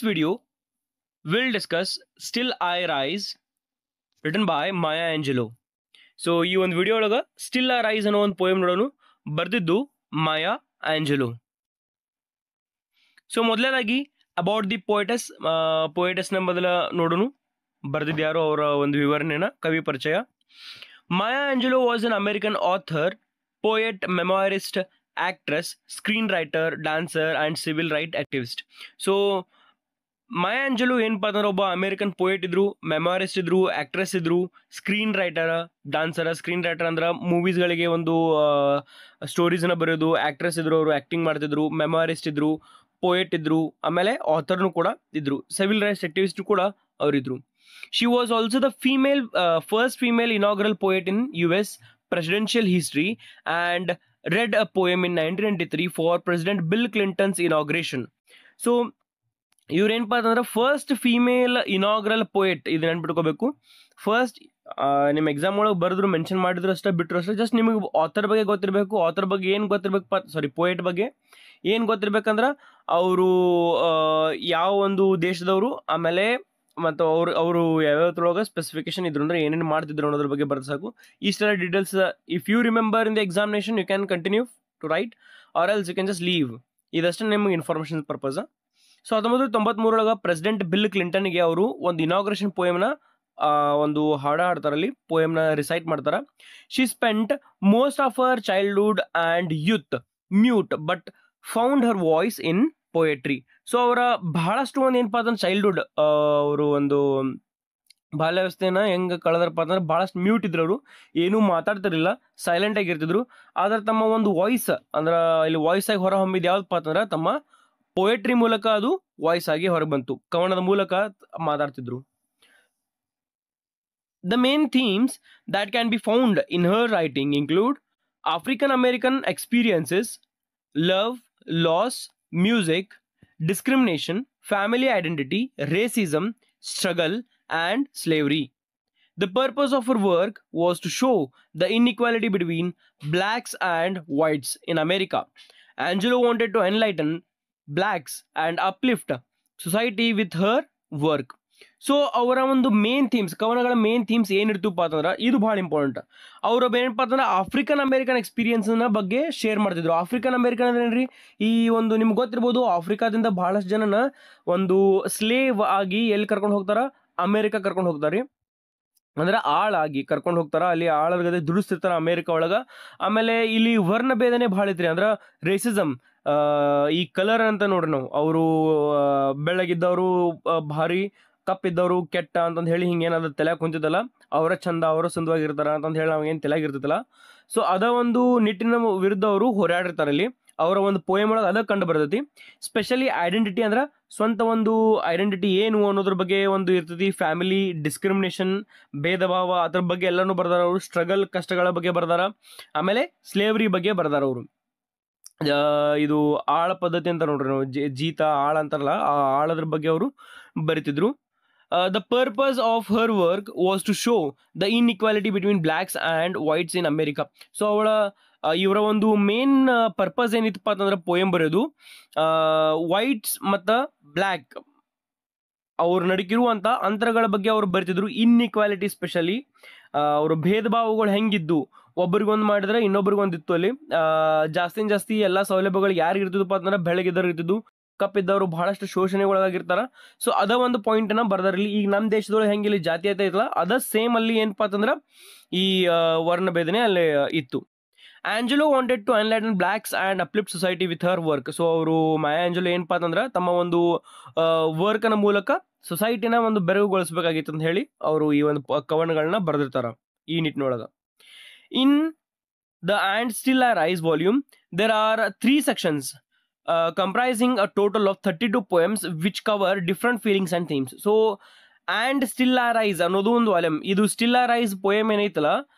video, we'll discuss Still I Rise, written by Maya Angelou. So ಈ ಒಂದು video ಒಳಗೆ still I rice ಅನ್ನೋ ಒಂದು ಪೋಯಮ್ ನೋಡೋಣ. ಬರೆದಿದ್ದು ಮಾಯಾ ಆಂಜೆಲೋ. ಸೊ ಮೊದಲನೇದಾಗಿ ಅಬೌಟ್ ದಿ ಪೋಯಟಸ್ನ ಮೊದಲ ನೋಡೋಣ. ಬರೆದಿದ್ದು ಯಾರು, ಅವರ ಒಂದು ವಿವರಣೆನ, ಕವಿ ಪರಿಚಯ. ಮಾಯಾ Angelo was an American author, poet, memoirist, actress, screenwriter, dancer and civil rights activist. So ಮಾಯಾ ಆಂಜೆಲೋ ಏನಪ್ಪಾ ಅಂದ್ರೆ ಒಬ್ಬ ಅಮೆರಿಕನ್ ಪೋಯೆಟ್ ಇದ್ರು, ಮೆಮೊರಿಸ್ಟ್ ಇದ್ರು, ಆಕ್ಟ್ರೆಸ್ ಇದ್ರು, screen writer, dancer. Screen writer ಅಂದ್ರೆ ಮೂವೀಸ್ಗಳಿಗೆ ಒಂದು ಸ್ಟೋರೀಸ್ನ ಬರೆಯೋದು. ಆಕ್ಟ್ರೆಸ್ ಇದ್ರು, ಅವರು ಆಕ್ಟಿಂಗ್ ಮಾಡ್ತಿದ್ರು. ಮೆಮೊರಿಸ್ಟ್ ಇದ್ರು, ಪೋಯೆಟ್ ಇದ್ರು, ಆಮೇಲೆ ಆಥರ್ನು ಕೂಡ ಇದ್ರು. ಸಿವಿಲ್ ರೈಟ್ಸ್ ಆಕ್ಟಿವಿಸ್ಟ್ ಕೂಡ ಅವರಿದ್ರು. She was also the first female inaugural poet in US presidential history and read a poem in 1993 for President Bill Clinton's inauguration. So ಇವ್ರೇನಪ್ಪ ಅಂತಂದ್ರೆ ಫಸ್ಟ್ ಫೀಮೇಲ್ ಇನಾಗ್ರಲ್ ಪೋಯೆಟ್. ಇದು ನೆನ್ಪಿಟ್ಕೋಬೇಕು. First ನಿಮ್ಮ exam ಒಳಗೆ ಬರೆದ್ರು, mention ಮಾಡಿದ್ರು ಅಷ್ಟೇ, ಬಿಟ್ಟರು ಅಷ್ಟೇ. ಜಸ್ಟ್ ನಿಮಗೆ ಆಥರ್ ಬಗ್ಗೆ ಗೊತ್ತಿರಬೇಕು. ಆಥರ್ ಬಗ್ಗೆ ಏನು ಗೊತ್ತಿರ್ಬೇಕು, ಪೋಯೆಟ್ ಬಗ್ಗೆ ಏನು ಗೊತ್ತಿರ್ಬೇಕಂದ್ರೆ ಅವರು ಯಾವ ಒಂದು ದೇಶದವರು, ಆಮೇಲೆ ಮತ್ತು ಅವರು ಯಾವ್ಯಾವ್ದ್ರೊಳಗೆ ಸ್ಪೆಸಿಫಿಕೇಶನ್ ಇದ್ರು ಅಂದ್ರೆ ಏನೇನು ಮಾಡ್ತಿದ್ರು ಅನ್ನೋದ್ರ ಬಗ್ಗೆ ಬರೆದು ಸಾಕು. ಇಷ್ಟೆಲ್ಲ details if you remember in the examination you can continue to right R else you can just leave. ಇದಷ್ಟೇ ನಿಮ್ಗೆ information purpose. So 1993 president bill ಕ್ಲಿಂಟನ್ಗೆ ಅವರು ಒಂದು ಇನಾಗ್ರೇಷನ್ ಪೋಯಮ್ನ ಒಂದು ಹಾಡ್ತಾರಲ್ಲಿ, ಪೋಯಮ್ನ ರಿಸೈಟ್ ಮಾಡ್ತಾರೆ. She spent most of her childhood and youth mute but found Har voice in poetry. So ಅವರ ಬಹಳಷ್ಟು ಒಂದು ಏನಪ್ಪಾ ಅಂತಂದ್ರೆ ಚೈಲ್ಡ್ಹುಡ್, ಅವರು ಒಂದು ಬಾಲ್ಯಾವಸ್ಥೆನ ಹೆಂಗೆ ಕಳೆದ್ರಪ್ಪ ಅಂತಂದ್ರೆ ಬಹಳಷ್ಟು ಮ್ಯೂಟ್ ಇದ್ರು. ಅವರು ಏನೂ ಮಾತಾಡ್ತಿರ್ಲಿಲ್ಲ, ಸೈಲೆಂಟ್ ಆಗಿರ್ತಿದ್ರು. ಆದ್ರೆ ತಮ್ಮ ಒಂದು ವಾಯ್ಸ್ ಅಂದ್ರೆ ಇಲ್ಲಿ ವಾಯ್ಸ್ ಆಗಿ ಹೊರ ಹೊಮ್ಮಿದ್ದು ಯಾವ್ದಪ್ಪ ಅಂತಂದ್ರೆ ತಮ್ಮ ಪೋಯೆಟ್ರಿ ಮೂಲಕ ಅದು ವಾಯ್ಸ್ ಆಗಿ ಹೊರಗೆ ಬಂತು. ಕವನದ ಮೂಲಕ ಮಾತಾಡ್ತಿದ್ರು. The main themes that can be found in her writing include African American experiences, love, loss, music, discrimination, family identity, racism, struggle, and slavery. The purpose of her work was to show the inequality between blacks and whites in America. Angelo wanted to enlighten blacks and uplift society with her work. So ಅವರ ಒಂದು main themes, ಕವನಗಳ main themes ಏನಿರ್ತಪ್ಪ ಅಂತಂದ್ರೆ ಇದು ಭಾಳ important. ಅವರು ಏನಪ್ಪ ಅಂತಂದ್ರೆ African American ಎಕ್ಸ್ಪೀರಿಯನ್ಸ್ನ ಬಗ್ಗೆ share ಮಾಡ್ತಿದ್ರು. ಆಫ್ರಿಕನ್ ಅಮೇರಿಕನ್ ಅಂದ್ರೆ ಏನ್ರಿ, ಈ ಒಂದು ನಿಮ್ಗೆ ಗೊತ್ತಿರ್ಬೋದು, ಆಫ್ರಿಕಾದಿಂದ ಬಹಳಷ್ಟು ಜನನ ಒಂದು ಸ್ಲೇವ್ ಆಗಿ ಎಲ್ಲಿ ಕರ್ಕೊಂಡು ಹೋಗ್ತಾರ, ಅಮೇರಿಕಾ ಕರ್ಕೊಂಡು ಹೋಗ್ತಾರೆ. ಅಂದ್ರೆ ಆಳಾಗಿ ಕರ್ಕೊಂಡು ಹೋಗ್ತಾರ, ಅಲ್ಲಿ ಆಳದ ಗದೆ ದುಡಿಸ್ತಿರ್ತಾರ ಅಮೇರಿಕಾ ಒಳಗ. ಆಮೇಲೆ ಇಲ್ಲಿ ವರ್ಣ ಭೇದನೆ ಭಾಳ ಐತ್ರಿ, ಅಂದ್ರೆ ರೇಸಿಸಮ್. ಈ ಕಲರ್ ಅಂತ ನೋಡ್ರಿ ನಾವು, ಅವರು ಬೆಳಗಿದ್ದವರು ಭಾರಿ, ಕಪ್ಪಿದ್ದವರು ಕೆಟ್ಟ ಅಂತಂದು ಹೇಳಿ ಹಿಂಗೇನಾದ್ರು ತಲೆಯಾಗ ಕುಂತಿದ್ದಲ್ಲ, ಅವರ ಚಂದ, ಅವರ ಸುಂದರವಾಗಿರ್ತಾರ ಅಂತಂದು ಹೇಳಿ ನಾವೇನು ತಲೆಯಾಗಿರ್ತೈತಲ್ಲ. ಸೊ ಅದ ಒಂದು ನಿಟ್ಟಿನ ವಿರುದ್ಧ ಅವರು ಹೋರಾಡಿರ್ತಾರೆ. ಇಲ್ಲಿ ಅವರ ಒಂದು ಪೋಯಮ್ ಒಳಗೆ ಅದ ಕಂಡು ಬರ್ತೈತಿ. ಸ್ಪೆಷಲಿ ಐಡೆಂಟಿಟಿ ಅಂದ್ರೆ ಸ್ವಂತ ಒಂದು ಐಡೆಂಟಿಟಿ ಏನು ಅನ್ನೋದ್ರ ಬಗ್ಗೆ ಒಂದು ಇರ್ತೈತಿ. ಫ್ಯಾಮಿಲಿ, ಡಿಸ್ಕ್ರಿಮಿನೇಷನ್, ಭೇದ ಭಾವ, ಅದ್ರ ಬಗ್ಗೆ ಎಲ್ಲಾನು ಬರ್ದಾರ ಅವರು. ಸ್ಟ್ರಗಲ್, ಕಷ್ಟಗಳ ಬಗ್ಗೆ ಬರ್ದಾರ. ಆಮೇಲೆ ಸ್ಲೇವ್ರಿ ಬಗ್ಗೆ ಬರ್ದಾರ ಅವರು. ಇದು ಆಳ ಪದ್ಧತಿ ಅಂತ ನೋಡ್ರಿ ನಾವು, ಜೀತ ಆಳ ಅಂತಾರಲ್ಲ, ಆ ಆಳದ್ರ ಬಗ್ಗೆ ಅವರು ಬರಿತಿದ್ರು. The purpose of her work was to show the inequality between blacks and whites in America. So ಇವರ ಒಂದು ಮೇನ್ ಪರ್ಪಸ್ ಏನಿತ್ತಪ್ಪ ಅಂತಂದ್ರೆ ಪೋಯಮ್ ಬರೆಯೋದು, ವೈಟ್ಸ್ ಮತ್ತು ಬ್ಲ್ಯಾಕ್ ಅವ್ರ ನಡಕಿರುವಂಥ ಅಂತರಗಳ ಬಗ್ಗೆ ಅವ್ರು ಬರಿತಿದ್ರು. ಇನ್ಇಕ್ವಾಲಿಟಿ, ಸ್ಪೆಷಲಿ ಅವರು ಭೇದ ಭಾವಗಳು ಹೆಂಗಿದ್ದು, ಒಬ್ರಿಗೊಂದು ಮಾಡಿದ್ರೆ ಇನ್ನೊಬ್ರಿಗೊಂದಿತ್ತು. ಅಲ್ಲಿ ಜಾಸ್ತಿ ಎಲ್ಲ ಸೌಲಭ್ಯಗಳು ಯಾರಿಗೆ ಇರ್ತಿದ್ವಪ್ಪ ಅಂತಂದ್ರೆ ಬೆಳಗಿದ್ದವ್ರು ಇರ್ತಿದ್ದು, ಕಪ್ಪಿದ್ದವರು ಬಹಳಷ್ಟು ಶೋಷಣೆಗೊಳಗಾಗಿರ್ತಾರ. ಸೊ ಅದ ಒಂದು ಪಾಯಿಂಟನ್ನ ಬರ್ದಾರಲ್ಲಿ. ಈಗ ನಮ್ಮ ದೇಶದೊಳಗೆ ಹೆಂಗಿಲ್ಲಿ ಜಾತೀಯತೆ ಐತಲ್ಲ, ಅದ ಸೇಮ್ ಅಲ್ಲಿ ಏನಪ್ಪ ಅಂತಂದ್ರೆ ಈ ವರ್ಣ ಭೇದನೆ ಅಲ್ಲಿ ಇತ್ತು. Angelo wanted to enlighten blacks and uplift society with her work. So ಅವರು ಮಾಯಾ ಆಂಜೆಲೋ ಏನಪ್ಪ ಅಂತಂದ್ರೆ ತಮ್ಮ ಒಂದು ವರ್ಕ್ನ ಮೂಲಕ ಸೊಸೈಟಿನ ಒಂದು ಬೆರಗುಗೊಳಿಸ್ಬೇಕಾಗಿತ್ತು ಅಂತ ಹೇಳಿ ಅವರು ಈ ಒಂದು ಕವನಗಳನ್ನ ಬರೆದಿರ್ತಾರ ಈ ನಿಟ್ಟಿನೊಳಗೆ. In the and still I rice volume there are 3 sections comprising a total of 32 poems which cover different feelings and themes. So and still I rise ಅನ್ನೋದು ಒಂದು ವಾಲ್ಯೂಮ್. ಇದು ಸ್ಟಿಲ್ ಐ ರೈಸ್ ಪೋಯಮ್ ಏನೈತಲ್ಲ,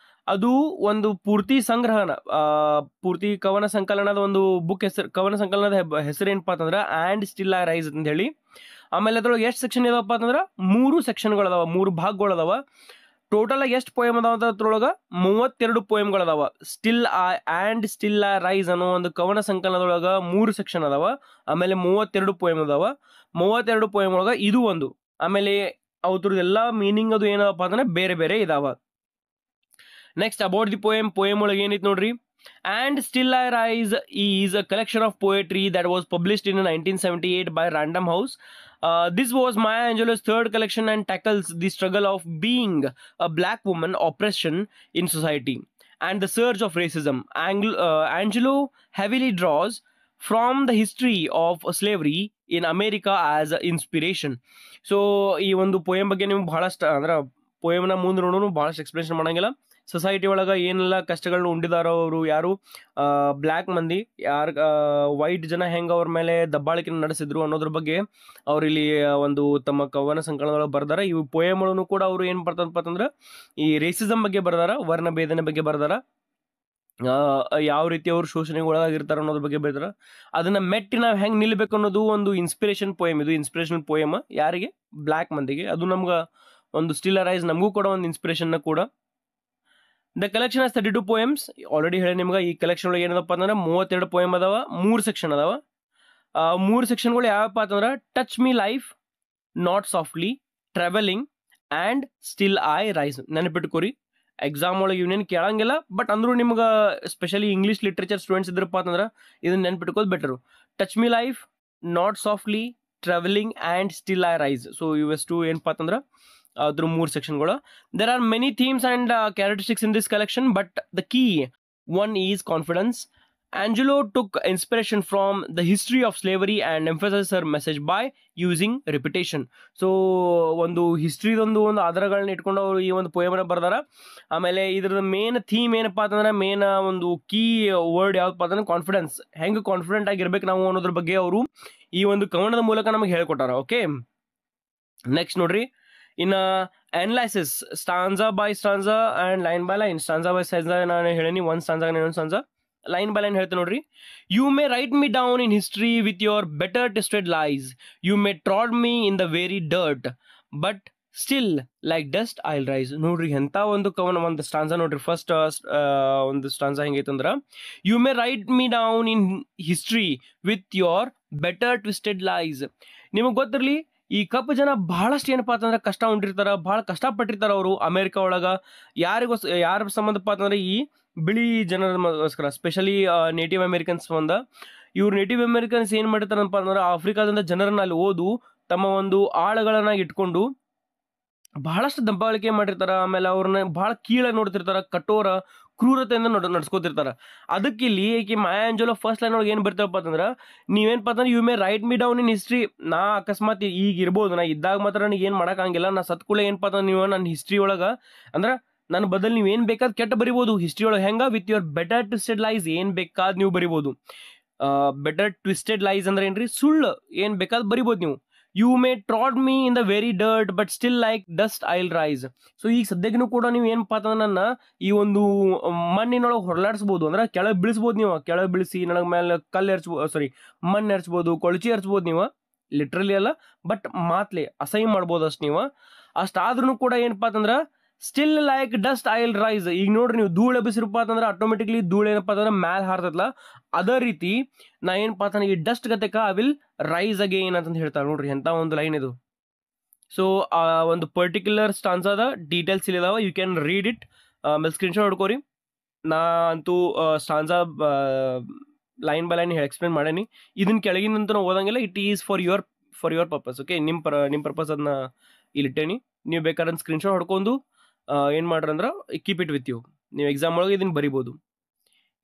ಅದು ಒಂದು ಪೂರ್ತಿ ಸಂಗ್ರಹಣ, ಪೂರ್ತಿ ಕವನ ಸಂಕಲನದ ಒಂದು ಬುಕ್ ಹೆಸರು, ಕವನ ಸಂಕಲನದ ಹೆಸರು ಏನಪ್ಪಾ ಅಂತಂದ್ರೆ ಆ್ಯಂಡ್ ಸ್ಟಿಲ್ ಐ ರೈಸ್ ಅಂತ ಹೇಳಿ. ಆಮೇಲೆ ಅದ್ರೊಳಗೆ ಎಷ್ಟು ಸೆಕ್ಷನ್ ಇದಾವಪ್ಪ ಅಂತಂದ್ರೆ 3 ಸೆಕ್ಷನ್ಗಳದಾವ, 3 ಭಾಗಗಳದಾವ. ಟೋಟಲ್ ಆಗಿ ಎಷ್ಟು ಪೋಯಮ್ ಅದಾವ ಅದ್ರೊಳಗೆ 32 ಪೋಯಮ್ಗಳದಾವ. ಸ್ಟಿಲ್ ಐ ರೈಸ್ ಅನ್ನೋ ಒಂದು ಕವನ ಸಂಕಲನದೊಳಗೆ 3 ಸೆಕ್ಷನ್ ಅದಾವ. ಆಮೇಲೆ 32 ಪೋಯಮ್ ಅದಾವ. 32 ಪೋಯಮ್ ಒಳಗೆ ಇದು ಒಂದು. ಆಮೇಲೆ ಅವ್ರದ್ದು ಎಲ್ಲ ಮೀನಿಂಗ್ ಅದು ಏನಪ್ಪ ಅಂದ್ರೆ ಬೇರೆ ಬೇರೆ ಇದಾವ. ನೆಕ್ಸ್ಟ್ ಅಬೌಟ್ ದಿ ಪೋಯಮ್ ಒಳಗೆ ಏನೈತಿ ನೋಡ್ರಿ. And Still I Rise is a collection of poetry that was published in 1978 by Random House. This was Maya Angelou's third collection and tackles the struggle of being a black woman, oppression in society, and the surge of racism. Angelou heavily draws from the history of slavery in America as inspiration. So ಈ ಒಂದು poem ಬಗ್ಗೆ ನಿಮ್ಗೆ ಬಹಳಷ್ಟು ಅಂದ್ರೆ ಪೋಯಮ್ನ ಮುಂದೆ ನೋಡೋನು ಬಹಳಷ್ಟು explanation ಮಾಡಂಗಿಲ್ಲ. Society ಒಳಗೆ ಏನೆಲ್ಲ ಕಷ್ಟಗಳನ್ನ ಉಂಡಿದಾರೋ ಅವರು ಯಾರು ಬ್ಲ್ಯಾಕ್ ಮಂದಿ ಯಾರು ವೈಟ್ ಜನ ಹೆಂಗೆ ಅವ್ರ ಮೇಲೆ ದಬ್ಬಾಳಿಕೆ ನಡೆಸಿದ್ರು ಅನ್ನೋದ್ರ ಬಗ್ಗೆ ಅವ್ರು ಇಲ್ಲಿ ಒಂದು ತಮ್ಮ ಕವನ ಸಂಕಲನದೊಳಗೆ ಬರ್ದಾರ. ಇವು ಪೋಯಮ್ಗಳನ್ನು ಕೂಡ ಅವರು ಏನು ಬರ್ತದಪ್ಪ ಅಂತಂದ್ರೆ ಈ ರೇಸಿಸಮ್ ಬಗ್ಗೆ ಬರ್ದಾರ, ವರ್ಣ ಭೇದನೆ ಬಗ್ಗೆ ಬರ್ದಾರ, ಯಾವ ರೀತಿ ಅವ್ರು ಶೋಷಣೆಗೆ ಒಳಗಾಗಿರ್ತಾರೆ ಅನ್ನೋದ್ರ ಬಗ್ಗೆ ಬರ್ದಾರ. ಅದನ್ನ ಮೆಟ್ಟಿ ನಾವು ಹೆಂಗೆ ನಿಲ್ಬೇಕು ಅನ್ನೋದು ಒಂದು ಇನ್ಸ್ಪಿರೇಷನ್ ಪೋಯಮ್. ಇದು ಇನ್ಸ್ಪಿರೇಷನ್ ಪೋಯಮ್ ಯಾರಿಗೆ? ಬ್ಲ್ಯಾಕ್ ಮಂದಿಗೆ. ಅದು ನಮ್ಗೆ ಒಂದು ಸ್ಟಿಲ್ ರೈಸ್ ನಮಗೂ ಕೂಡ ಒಂದು ಇನ್ಸ್ಪಿರೇಷನ್ ಕೂಡ. The collection as 32 poems. Already ಹೇಳಿ ನಿಮ್ಗೆ ಈ ಕಲೆಕ್ಷನ್ ಒಳಗೆ ಏನದಪ್ಪ ಅಂದ್ರೆ 32 ಪೋಯಮ್ ಅದಾವ, 3 ಸೆಕ್ಷನ್ ಅದಾವ. 3 ಸೆಕ್ಷನ್ಗಳು ಯಾವಪ್ಪ ಅಂತಂದ್ರೆ touch me life, not softly, travelling and still I rice. ನೆನಪಿಟ್ಕೋರಿ, exam ಒಳಗೆ ಇವನೇನು ಕೇಳಂಗಿಲ್ಲ, ಬಟ್ ಅಂದ್ರೂ ನಿಮ್ಗೆ ಸ್ಪೆಷಲಿ ಇಂಗ್ಲೀಷ್ ಲಿಟ್ರೇಚರ್ ಸ್ಟೂಡೆಂಟ್ಸ್ ಇದ್ರಪ್ಪ ಅಂತಂದ್ರೆ ಇದನ್ನ ನೆನ್ಪಿಟ್ಕೋದು better. Touch me life, not softly, travelling and still I rice. So ಇವೆಷ್ಟು ಏನಪ್ಪ ಅಂತಂದ್ರೆ ಅದ್ರ 3 ಸೆಕ್ಷನ್ಗಳು. There are many themes and characteristics in this collection, but the key one is confidence. Angelou took inspiration from the history of slavery and emphasized her message by using repetition. So ಒಂದು ಹಿಸ್ಟ್ರಿದೊಂದು ಒಂದು ಆಧಾರಗಳನ್ನ ಇಟ್ಕೊಂಡು ಅವರು ಈ ಒಂದು ಪೋಯಮನ್ನ ಬರ್ದಾರ. ಆಮೇಲೆ ಇದ್ರದ್ದು main theme ಏನಪ್ಪಾ ಅಂತಂದ್ರೆ ಮೇನ್ ಒಂದು ಕೀ ವರ್ಡ್ ಯಾವ್ದಪ್ಪ ಅಂತಂದ್ರೆ ಕಾನ್ಫಿಡೆನ್ಸ್. ಹೆಂಗೆ ಕಾನ್ಫಿಡೆಂಟ್ ಆಗಿರ್ಬೇಕು ನಾವು ಅನ್ನೋದ್ರ ಬಗ್ಗೆ ಅವರು ಈ ಒಂದು ಕವನದ ಮೂಲಕ ನಮಗೆ ಹೇಳ್ಕೊಟ್ಟಾರ. ಓಕೆ, ನೆಕ್ಸ್ಟ್ ನೋಡ್ರಿ. In analysis, stanza by stanza and line by line. Stanza by stanza ನಾನು ಹೇಳೀನಿ, ಒಂದು ಸ್ಟಾನ್ಸಾ ಇನ್ನೊಂದು ಸ್ಟಾನ್ಸಾ, ಲೈನ್ ಬೈ ಲೈನ್ ಹೇಳ್ತೀನಿ ನೋಡ್ರಿ. You may write me down in history with your better twisted lies. You may ಟ್ರಾಡ್ me in the very dirt, but still like dust I'll rice. ನೋಡ್ರಿ ಎಂಥ ಒಂದು ಕವನ, ಒಂದು ಸ್ಟಾನ್ಸಾ ನೋಡ್ರಿ. ಫಸ್ಟ್ ಒಂದು ಸ್ಟಾನ್ಸಾ ಹೆಂಗೈತಂದ್ರೆ, you may write me down in history with your better twisted lies. ನಿಮಗೆ ಗೊತ್ತಿರಲಿ, ಈ ಕಪ್ಪು ಜನ ಬಹಳಷ್ಟು ಏನಪ್ಪಾ ಅಂತಂದ್ರೆ ಕಷ್ಟ ಉಂಟಿರ್ತಾರ, ಬಹಳ ಕಷ್ಟಪಟ್ಟಿರ್ತಾರ ಅವರು ಅಮೆರಿಕಾ ಒಳಗ. ಯಾರ ಸಂಬಂಧಪ್ಪ ಅಂತಂದ್ರೆ ಈ ಬಿಳಿ ಜನರಗೋಸ್ಕರ, ಸ್ಪೆಷಲಿ ನೇಟಿವ್ ಅಮೆರಿಕನ್ಸ್ ಸಂಬಂಧ. ಇವ್ರು ನೇಟಿವ್ ಅಮೆರಿಕನ್ಸ್ ಏನ್ ಮಾಡಿರ್ತಾರಪ್ಪ ಅಂತಂದ್ರೆ ಆಫ್ರಿಕಾದಿಂದ ಜನರನ್ನ ಅಲ್ಲಿ ಓದು ತಮ್ಮ ಒಂದು ಆಳುಗಳನ್ನ ಇಟ್ಕೊಂಡು ಬಹಳಷ್ಟು ದಬ್ಬಾಳಿಕೆ ಮಾಡಿರ್ತಾರ. ಆಮೇಲೆ ಅವ್ರನ್ನ ಬಹಳ ಕೀಳಾಗಿ ನೋಡ್ತಿರ್ತಾರ, ಕಠೋರ ಕ್ರೂರತೆಯಿಂದ ನಡ್ಸ್ಕೊತಿರ್ತಾರ. ಅದಕ್ಕೆ ಇಲ್ಲಿ ಈಕೆ ಮಾಯಾ ಆಂಜೆಲೋ ಫಸ್ಟ್ ಲೈನ್ ಒಳಗೆ ಏನು ಬರ್ತಾರಪ್ಪ ಅಂತಂದ್ರೆ, ನೀವೇನಪ್ಪ ಅಂತಂದ್ರೆ you may write me down in history. ನಾ ಅಕಸ್ಮಾತ್ ಈಗ ಇರ್ಬೋದು, ನಾ ಇದ್ದಾಗ ಮಾತ್ರ ನನಗೆ ಏನು ಮಾಡೋಕ್ಕಾಗಿಲ್ಲ. ನಾ ಸತ್ಕೂಳೆ ಏನಪ್ಪ ಅಂತಂದ್ರೆ ನೀವು ನನ್ನ ಹಿಸ್ಟ್ರಿ ಒಳಗೆ ಅಂದ್ರೆ ನನ್ನ ಬದಲು ನೀವು ಏನು ಬೇಕಾದ್ ಕೆಟ್ಟ ಬರಿಬೋದು ಹಿಸ್ಟ್ರಿ ಒಳಗೆ. ಹೆಂಗ with your better twisted lies, ಏನು ಬೇಕಾದ್ ನೀವು ಬರಿಬೋದು. ಬೆಟರ್ ಟ್ವಿಸ್ಟೆಡ್ ಲೈಸ್ ಅಂದ್ರೆ ಏನ್ರಿ? ಸುಳ್ಳು ಏನು ಬೇಕಾದ್ ಬರಿಬೋದು ನೀವು. You may ಟ್ರಾಡ್ me in the very dirt but still like dust I'll rice. So ಈಗ ಸದ್ಯಕ್ಕೂ ಕೂಡ ನೀವು ಏನಪ್ಪ ಅಂತಂದ್ರೆ ನನ್ನ ಈ ಒಂದು ಮಣ್ಣಿನೊಳಗೆ ಹೊರಲಾಡಿಸ್ಬೋದು, ಅಂದ್ರೆ ಕೆಳಗೆ ಬೀಳಿಸ್ಬೋದು. ನೀವು ಕೆಳಗೆ ಬೀಳಿಸಿ ನನಗೆ ಮೇಲೆ ಕಲ್ಲು ಎರ್ಚ್ಬೋದು, ಮಣ್ಣು ಎರ್ಚ್ಬೋದು, ಕೊಳಚಿ ಎರ್ಚ್ಬೋದು ನೀವು, ಲಿಟ್ರಲಿ ಅಲ್ಲ, ಬಟ್ ಮಾತ್ಲೆ ಅಸಹ್ಯ ಮಾಡ್ಬೋದು ಅಷ್ಟು ನೀವು. ಅಷ್ಟಾದ್ರೂ ಕೂಡ ಏನಪ್ಪ ಅಂತಂದ್ರೆ still like dust I'll rise. ಈಗ ನೋಡ್ರಿ, ನೀವು ಧೂಳು ಎಬ್ಬಿಸಿರಪ್ಪ ಅಂತಂದ್ರೆ ಆಟೋಮೆಟಿಕ್ಲಿ ಧೂಳು ಏನಪ್ಪ ಅಂತಂದ್ರೆ ಮ್ಯಾಲ್ ಹಾರ್ತದಲ್ಲ, ಅದೇ ರೀತಿ ನಾ ಏನಪ್ಪ ಅಂತಂದ್ರೆ ಈ dust ಗತೆಕ I will rice again ಅಂತಂದು ಹೇಳ್ತಾರೆ. ನೋಡ್ರಿ ಎಂತ ಒಂದು ಲೈನ್ ಇದು. ಸೊ ಆ ಒಂದು particular ಸ್ಟಾನ್ಸಾದ details ಇಲ್ಲಿದಾವ, you can read it. ಆಮೇಲೆ ಸ್ಕ್ರೀನ್ಶಾಟ್ ಹೊಡ್ಕೋರಿ. ನಾ ಅಂತೂ ಸ್ಟಾನ್ಸಾ ಲೈನ್ ಬೈ ಲೈನ್ ಎಕ್ಸ್ಪ್ಲೇನ್ ಮಾಡೇನಿ. ಇದನ್ನ ಕೆಳಗಿನಂತೂ ಓದಂಗಿಲ್ಲ, it is for your purpose. Okay, ನಿಮ್ಮ ಪರ್ಪಸ್ ಅದನ್ನ ಇಲ್ಲಿಟ್ಟೇನಿ. ನೀವು ಬೇಕಾದ್ರೆ ಸ್ಕ್ರೀನ್ಶಾಟ್ ಹೊಡ್ಕೊಂಡು ಏನು ಮಾಡ್ರಿ ಅಂದ್ರೆ ಕೀಪ್ ಇಟ್ ವಿತ್ ಯು. ನೀವು ಎಕ್ಸಾಮ್ ಒಳಗೆ ಇದನ್ನು ಬರಿಬೋದು.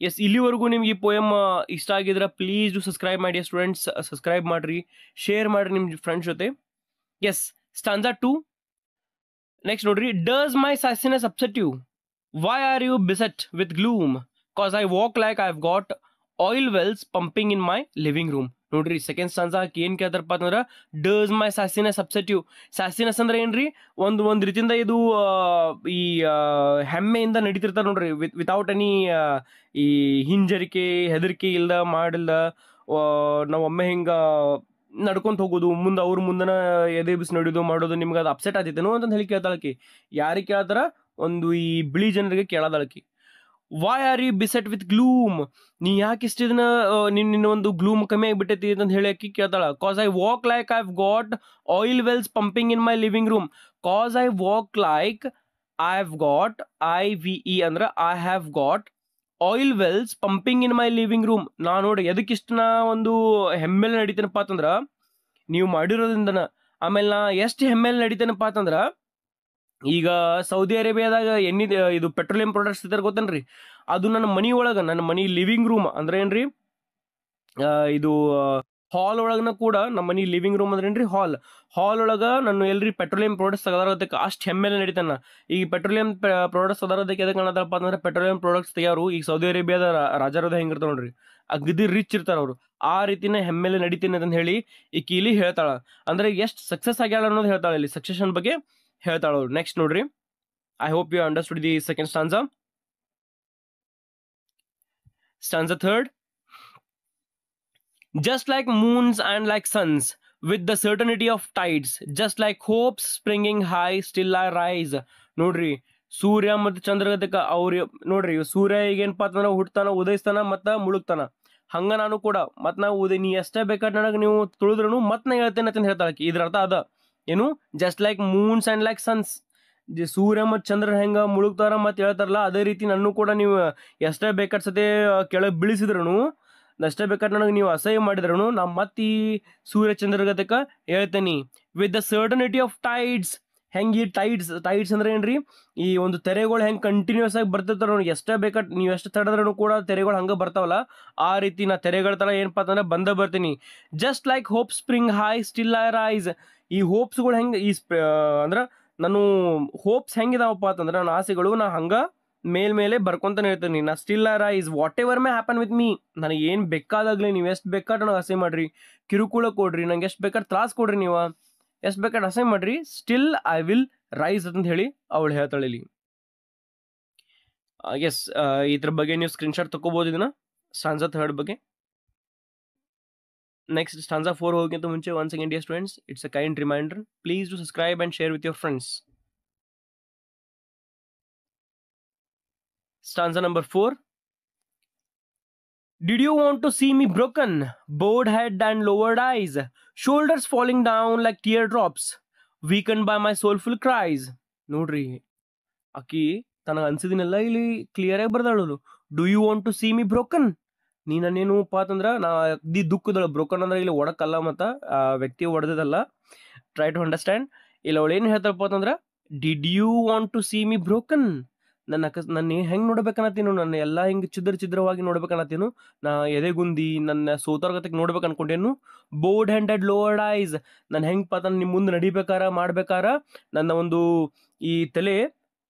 ಎಸ್, ಇಲ್ಲಿವರೆಗೂ ನಿಮ್ಗೆ ಈ ಪೋಯಮ್ ಇಷ್ಟ ಆಗಿದ್ರೆ ಪ್ಲೀಸ್ ಡು ಸಬ್ಸ್ಕ್ರೈಬ್ ಮಾಡಿ ಸ್ಟೂಡೆಂಟ್ಸ್. ಸಬ್ಸ್ಕ್ರೈಬ್ ಮಾಡಿರಿ, ಶೇರ್ ಮಾಡಿರಿ ನಿಮ್ಮ ಫ್ರೆಂಡ್ಸ್ ಜೊತೆ. ಎಸ್, ಸ್ಟಾನ್ಸಾ 2 ನೆಕ್ಸ್ಟ್ ನೋಡ್ರಿ. Does my ಸ್ಯಾಸಿನೆಸ್ upset you? Why are you ಬಿಸೆಟ್ with ಗ್ಲೂಮ್? Cos I walk like I have got oil Wells pumping in my living room. ನೋಡ್ರಿ, second ಸ್ಟಾನ್ಸಾ ಏನು ಕೇಳ್ತಾರಪ್ಪ ಅಂತಂದ್ರೆ, does my ಸ್ಯಾಸಿನೆಸ್ upset you? ಸ್ಯಾಸಿನೆಸ್ ಅಂದ್ರೆ ಏನ್ರಿ? ಒಂದು ರೀತಿಯಿಂದ ಇದು ಈ ಹೆಮ್ಮೆಯಿಂದ ನಡೀತಿರ್ತಾರೆ ನೋಡ್ರಿ, ವಿತೌಟ್ ಎನಿ ಈ ಹಿಂಜರಿಕೆ ಹೆದರಿಕೆ ಇಲ್ದ ಮಾಡಿಲ್ದ. ನಾವು ಒಮ್ಮೆ ಹಿಂಗ ನಡ್ಕೊಂತ ಹೋಗೋದು, ಮುಂದೆ ಅವ್ರ ಮುಂದನ ಎದೆ ಬಿಸಿ ನಡೆಯೋದು ಮಾಡೋದು, ನಿಮ್ಗೆ ಅದು ಅಪ್ಸೆಟ್ ಆತಿತ್ತೇನೋ ಅಂತ ಹೇಳಿ ಕೇಳ್ತಾಳಕಿ. ಯಾರಿಗೆ ಕೇಳ್ತಾರ? ಒಂದು ಈ ಬಿಳಿ ಜನರಿಗೆ ಕೇಳದಾಳಕಿ. Why are you ಬಿಸೆಟ್ with ಗ್ಲೂಮ್? ನೀ ಯಾಕೆ ಇಷ್ಟ ಇದನ್ನ ನಿನ್ನ ಒಂದು ಗ್ಲೂಮ್ ಕಮ್ಮಿ ಆಗಿಬಿಟ್ಟೈತಿ ಅಂತ ಹೇಳಿ ಆಕಿ ಕೇಳ್ತಾಳ. ಕಾಸ್ I walk like I have got oil Wells pumping in my living room. Cos I walk like I have got IVE ಅಂದ್ರೆ I have got oil Wells pumping in my living room. ನಾ ನೋಡಿ ಎದಕ್ಕಿಷ್ಟ ನಾ ಒಂದು ಹೆಮ್ಮೆಲೆ ನಡಿತೇನಪ್ಪ ಅಂತಂದ್ರ ನೀವು ಮಾಡಿರೋದ್ರಿಂದನ. ಆಮೇಲೆ ನಾ ಎಷ್ಟು ಹೆಮ್ಮೆಲೆ ನಡಿತೇನಪ್ಪ ಅಂತಂದ್ರ, ಈಗ ಸೌದಿ ಅರೇಬಿಯಾದಾಗ ಎಣ್ಣೆ ಇದು ಪೆಟ್ರೋಲಿಯಂ ಪ್ರಾಡಕ್ಟ್ಸ್ ಇದ್ದಾರೆ ಗೊತ್ತೇನ್ರಿ, ಅದು ನನ್ನ ಮನಿ ಒಳಗೆ, ನನ್ನ ಮನಿ ಲಿವಿಂಗ್ ರೂಮ್ ಅಂದ್ರೆ ಏನ್ರಿ, ಇದು ಹಾಲ್ ಒಳಗನ ಕೂಡ ನಮ್ಮ ಮನಿ ಲಿವಿಂಗ್ ರೂಮ್ ಅಂದ್ರೆ ಏನ್ರಿ ಹಾಲ್ ಒಳಗ ನಾನು ಎಲ್ರಿ ಪೆಟ್ರೋಲಿಯಂ ಪ್ರಾಡಕ್ಟ್ಸ್ ತೆಗೆದಾರೋದಕ್ಕೆ ಅಷ್ಟು ಹೆಮ್ಮೆಲೆ ನಡೀತಾನ. ಈ ಪೆಟ್ರೋಲಿಯಂ ಪ್ರಾಡಕ್ಟ್ಸ್ ತೆಗೆದಾರೋದಕ್ಕೆ ಎದಕ್ಕೆ ಅನ್ನೋದಪ್ಪ ಅಂದ್ರೆ, ಪೆಟ್ರೋಲಿಯಂ ಪ್ರಾಡಕ್ಟ್ಸ್ ತೆಗಿಯೋರು ಈಗ ಸೌದಿ ಅರೇಬಿಯಾದ ರಾಜಾರೋದ ಹೆಂಗಿರ್ತಾವ ನೋಡ್ರಿ, ಅಗದಿ ರಿಚ್ ಇರ್ತಾರ ಅವರು. ಆ ರೀತಿನ ಹೆಮ್ಮೆಲೆ ನಡೀತೀನಿ ಅಂತ ಹೇಳಿ ಈಕಿ ಇಲ್ಲಿ ಹೇಳ್ತಾಳ. ಅಂದ್ರೆ ಎಷ್ಟು ಸಕ್ಸಸ್ ಆಗ್ಯಾಳ ಅನ್ನೋದು ಹೇಳ್ತಾಳ, ಇಲ್ಲಿ ಸಕ್ಸೆಷನ್ ಬಗ್ಗೆ ಹೇಳ್ತಾಳ ಅವ್ರು. ನೆಕ್ಸ್ಟ್ ನೋಡ್ರಿ, I hope you understood the second stanza. Stanza third. Just like moons and like suns, with the certainty of tides, just like hopes springing high, still I rise. ನೋಡ್ರಿ, ಸೂರ್ಯ ಮತ್ತು ಚಂದ್ರಗತಕ ಅವ್ರ ನೋಡ್ರಿ, ಸೂರ್ಯ ಈಗೇನಪ್ಪ ಅಂತಂದ್ರೆ ಹುಟ್ತಾನ, ಉದಯಿಸ್ತಾನ, ಮತ್ತ ಮುಳುಗ್ತಾನ. ಹಂಗ ನಾನು ಕೂಡ ಮತ್ ನಾವು ನೀ ಎಷ್ಟೇ ಬೇಕಾದ್ರೆ ನನಗೆ ನೀವು ತುಳಿದ್ರು ಮತ್ ನಾ ಹೇಳ್ತೇನೆ ಅಂತ ಹೇಳ್ತಾಳೆ. ಇದ್ರ ಅರ್ಥ ಅದ ಏನು, just like moons and like sons, ಸೂರ್ಯ ಮತ್ತು ಚಂದ್ರ ಹೆಂಗ ಮುಳುಗ್ತಾರ ಮತ್ತೆ ಹೇಳ್ತಾರಲ್ಲ, ಅದೇ ರೀತಿ ನನ್ನ ಕೂಡ ನೀವು ಎಷ್ಟೇ ಬೇಕಾದ ಸತೆ ಕೆಳಗೆ ಬೀಳಿಸಿದ್ರು, ಅಷ್ಟೇ ಬೇಕಾದ್ರೆ ನನಗೆ ನೀವು ಅಸಹ್ಯ ಮಾಡಿದ್ರು, ನಾ ಮತ್ತೆ ಈ ಸೂರ್ಯ ಚಂದ್ರಗತಕ ಹೇಳ್ತೇನೆ. With the certainty of tides, ಹೆಂಗೆ ಈ ಟೈಡ್ಸ್ ಅಂದ್ರೆ ಏನ್ರಿ, ಈ ಒಂದು ತೆರೆಗಳು ಹೆಂಗೆ ಕಂಟಿನ್ಯೂಸ್ ಆಗಿ ಬರ್ತಿರ್ತಾರ ನೋಡಿ, ಎಷ್ಟೇ ಬೇಕಾದ್ ನೀವು ಎಷ್ಟು ತಡೆದ್ರೂ ಕೂಡ ತೆರೆಗಳು ಹಂಗೆ ಬರ್ತಾವಲ್ಲ, ಆ ರೀತಿ ನಾ ತೆರೆಗಳ ತರ ಏನಪ್ಪಾ ಅಂತಂದ್ರೆ ಬಂದ ಬರ್ತೀನಿ. Just like hope spring high still I rise. ಈ ಹೋಪ್ಸ್ಗಳು ಹೆಂಗೆ ಅಂದ್ರೆ ನಾನು ಹೋಪ್ಸ್ ಹೆಂಗಿದಾವಪ್ಪ ಅಂತಂದ್ರೆ, ನನ್ನ ಆಸೆಗಳು ನಾ ಹಂಗ ಮೇಲ್ಮೇಲೆ ಬರ್ಕೊಂತಾನೆ ಇರ್ತೀನಿ. ನಾ still I rise whatever may happen with me. ನನಗೆ ಏನು ಬೇಕಾದಾಗ್ಲಿ ನೀವು ಎಷ್ಟು ಬೇಕಾದ್ರೆ ನನಗೆ ಆಸೆ ಮಾಡ್ರಿ, ಕಿರುಕುಳ ಕೊಡ್ರಿ, ನಂಗೆ ಎಷ್ಟು ಬೇಕಾದ್ರೆ ತ್ರಾಸ ಕೊಡ್ರಿ, ನೀವು ಎಷ್ಟು ಬೇಕಾದ್ರೆ ಆಸೆ ಮಾಡ್ರಿ, ಸ್ಟಿಲ್ ಐ ವಿಲ್ ರೈಸ್ ಅಂತ ಹೇಳಿ ಅವಳು ಹೇಳ್ತಾಳೆ ಇಲ್ಲಿ. ಎಸ್, ಇದ್ರ ಬಗ್ಗೆ ನೀವು ಸ್ಕ್ರೀನ್ಶಾಟ್ ತಗೋಬಹುದು ಇದನ್ನ, ಸ್ಟಾನ್ಸಾ ಥರ್ಡ್ ಬಗ್ಗೆ. ನೆಕ್ಸ್ಟ್ ಸ್ಟಾನ್ಸಾ 4 ಹೋಗೋಕ್ಕಿಂತ ಮುಂಚೆ one second dear students, it's a kind reminder, please do subscribe and share with your friends. Stanza number 4. Did you want to see me broken? Bowed head and lowered eyes, shoulders falling down like teardrops, weakened by my soulful cries. ನೋಡ್ರಿ, ಆಕಿ ತನಗೆ ಅನ್ಸಿದಿನೆಲ್ಲ ಇಲ್ಲಿ clear ಆಗಿ ಬರ್ದಾಳು. Do you want to see me broken? ನೀ ನನ್ನೇನುಪ್ಪ ಅಂತಂದ್ರೆ ನಾ ಅಗ್ದಿ ದುಃಖದಳು. Broken ಅಂದ್ರೆ ಇಲ್ಲಿ ಒಡಕಲ್ಲ, ಮತ್ತು ಆ ವ್ಯಕ್ತಿ ಒಡೆದಲ್ಲ. Try to understand. ಇಲ್ಲಿ ಅವಳು ಏನು ಹೇಳ್ತಾರಪ್ಪ ಅಂತಂದ್ರೆ, did you want to see me broken? ನನ್ನ ಹೆಂಗೆ ನೋಡ್ಬೇಕನ್ನತ್ತೀನು, ನನ್ನ ಎಲ್ಲ ಹಿಂಗೆ ಛಿದ್ರವಾಗಿ ನೋಡ್ಬೇಕನ್ನತ್ತೀನು, ನಾ ಎದೆಗುಂದಿ ನನ್ನ ಸೋತರ್ಗತಿಗೆ ನೋಡ್ಬೇಕು ಅನ್ಕೊಂಡೇನು. ಬೋರ್ಡ್ ಹ್ಯಾಂಡೆಡ್ ಲೋವರ್ಡ್ ಐಸ್, ನಾನು ಹೆಂಗೆ ನಿಮ್ಮ ಮುಂದೆ ನಡಿಬೇಕಾರ ಮಾಡ್ಬೇಕಾರ ನನ್ನ ಒಂದು ಈ ತಲೆ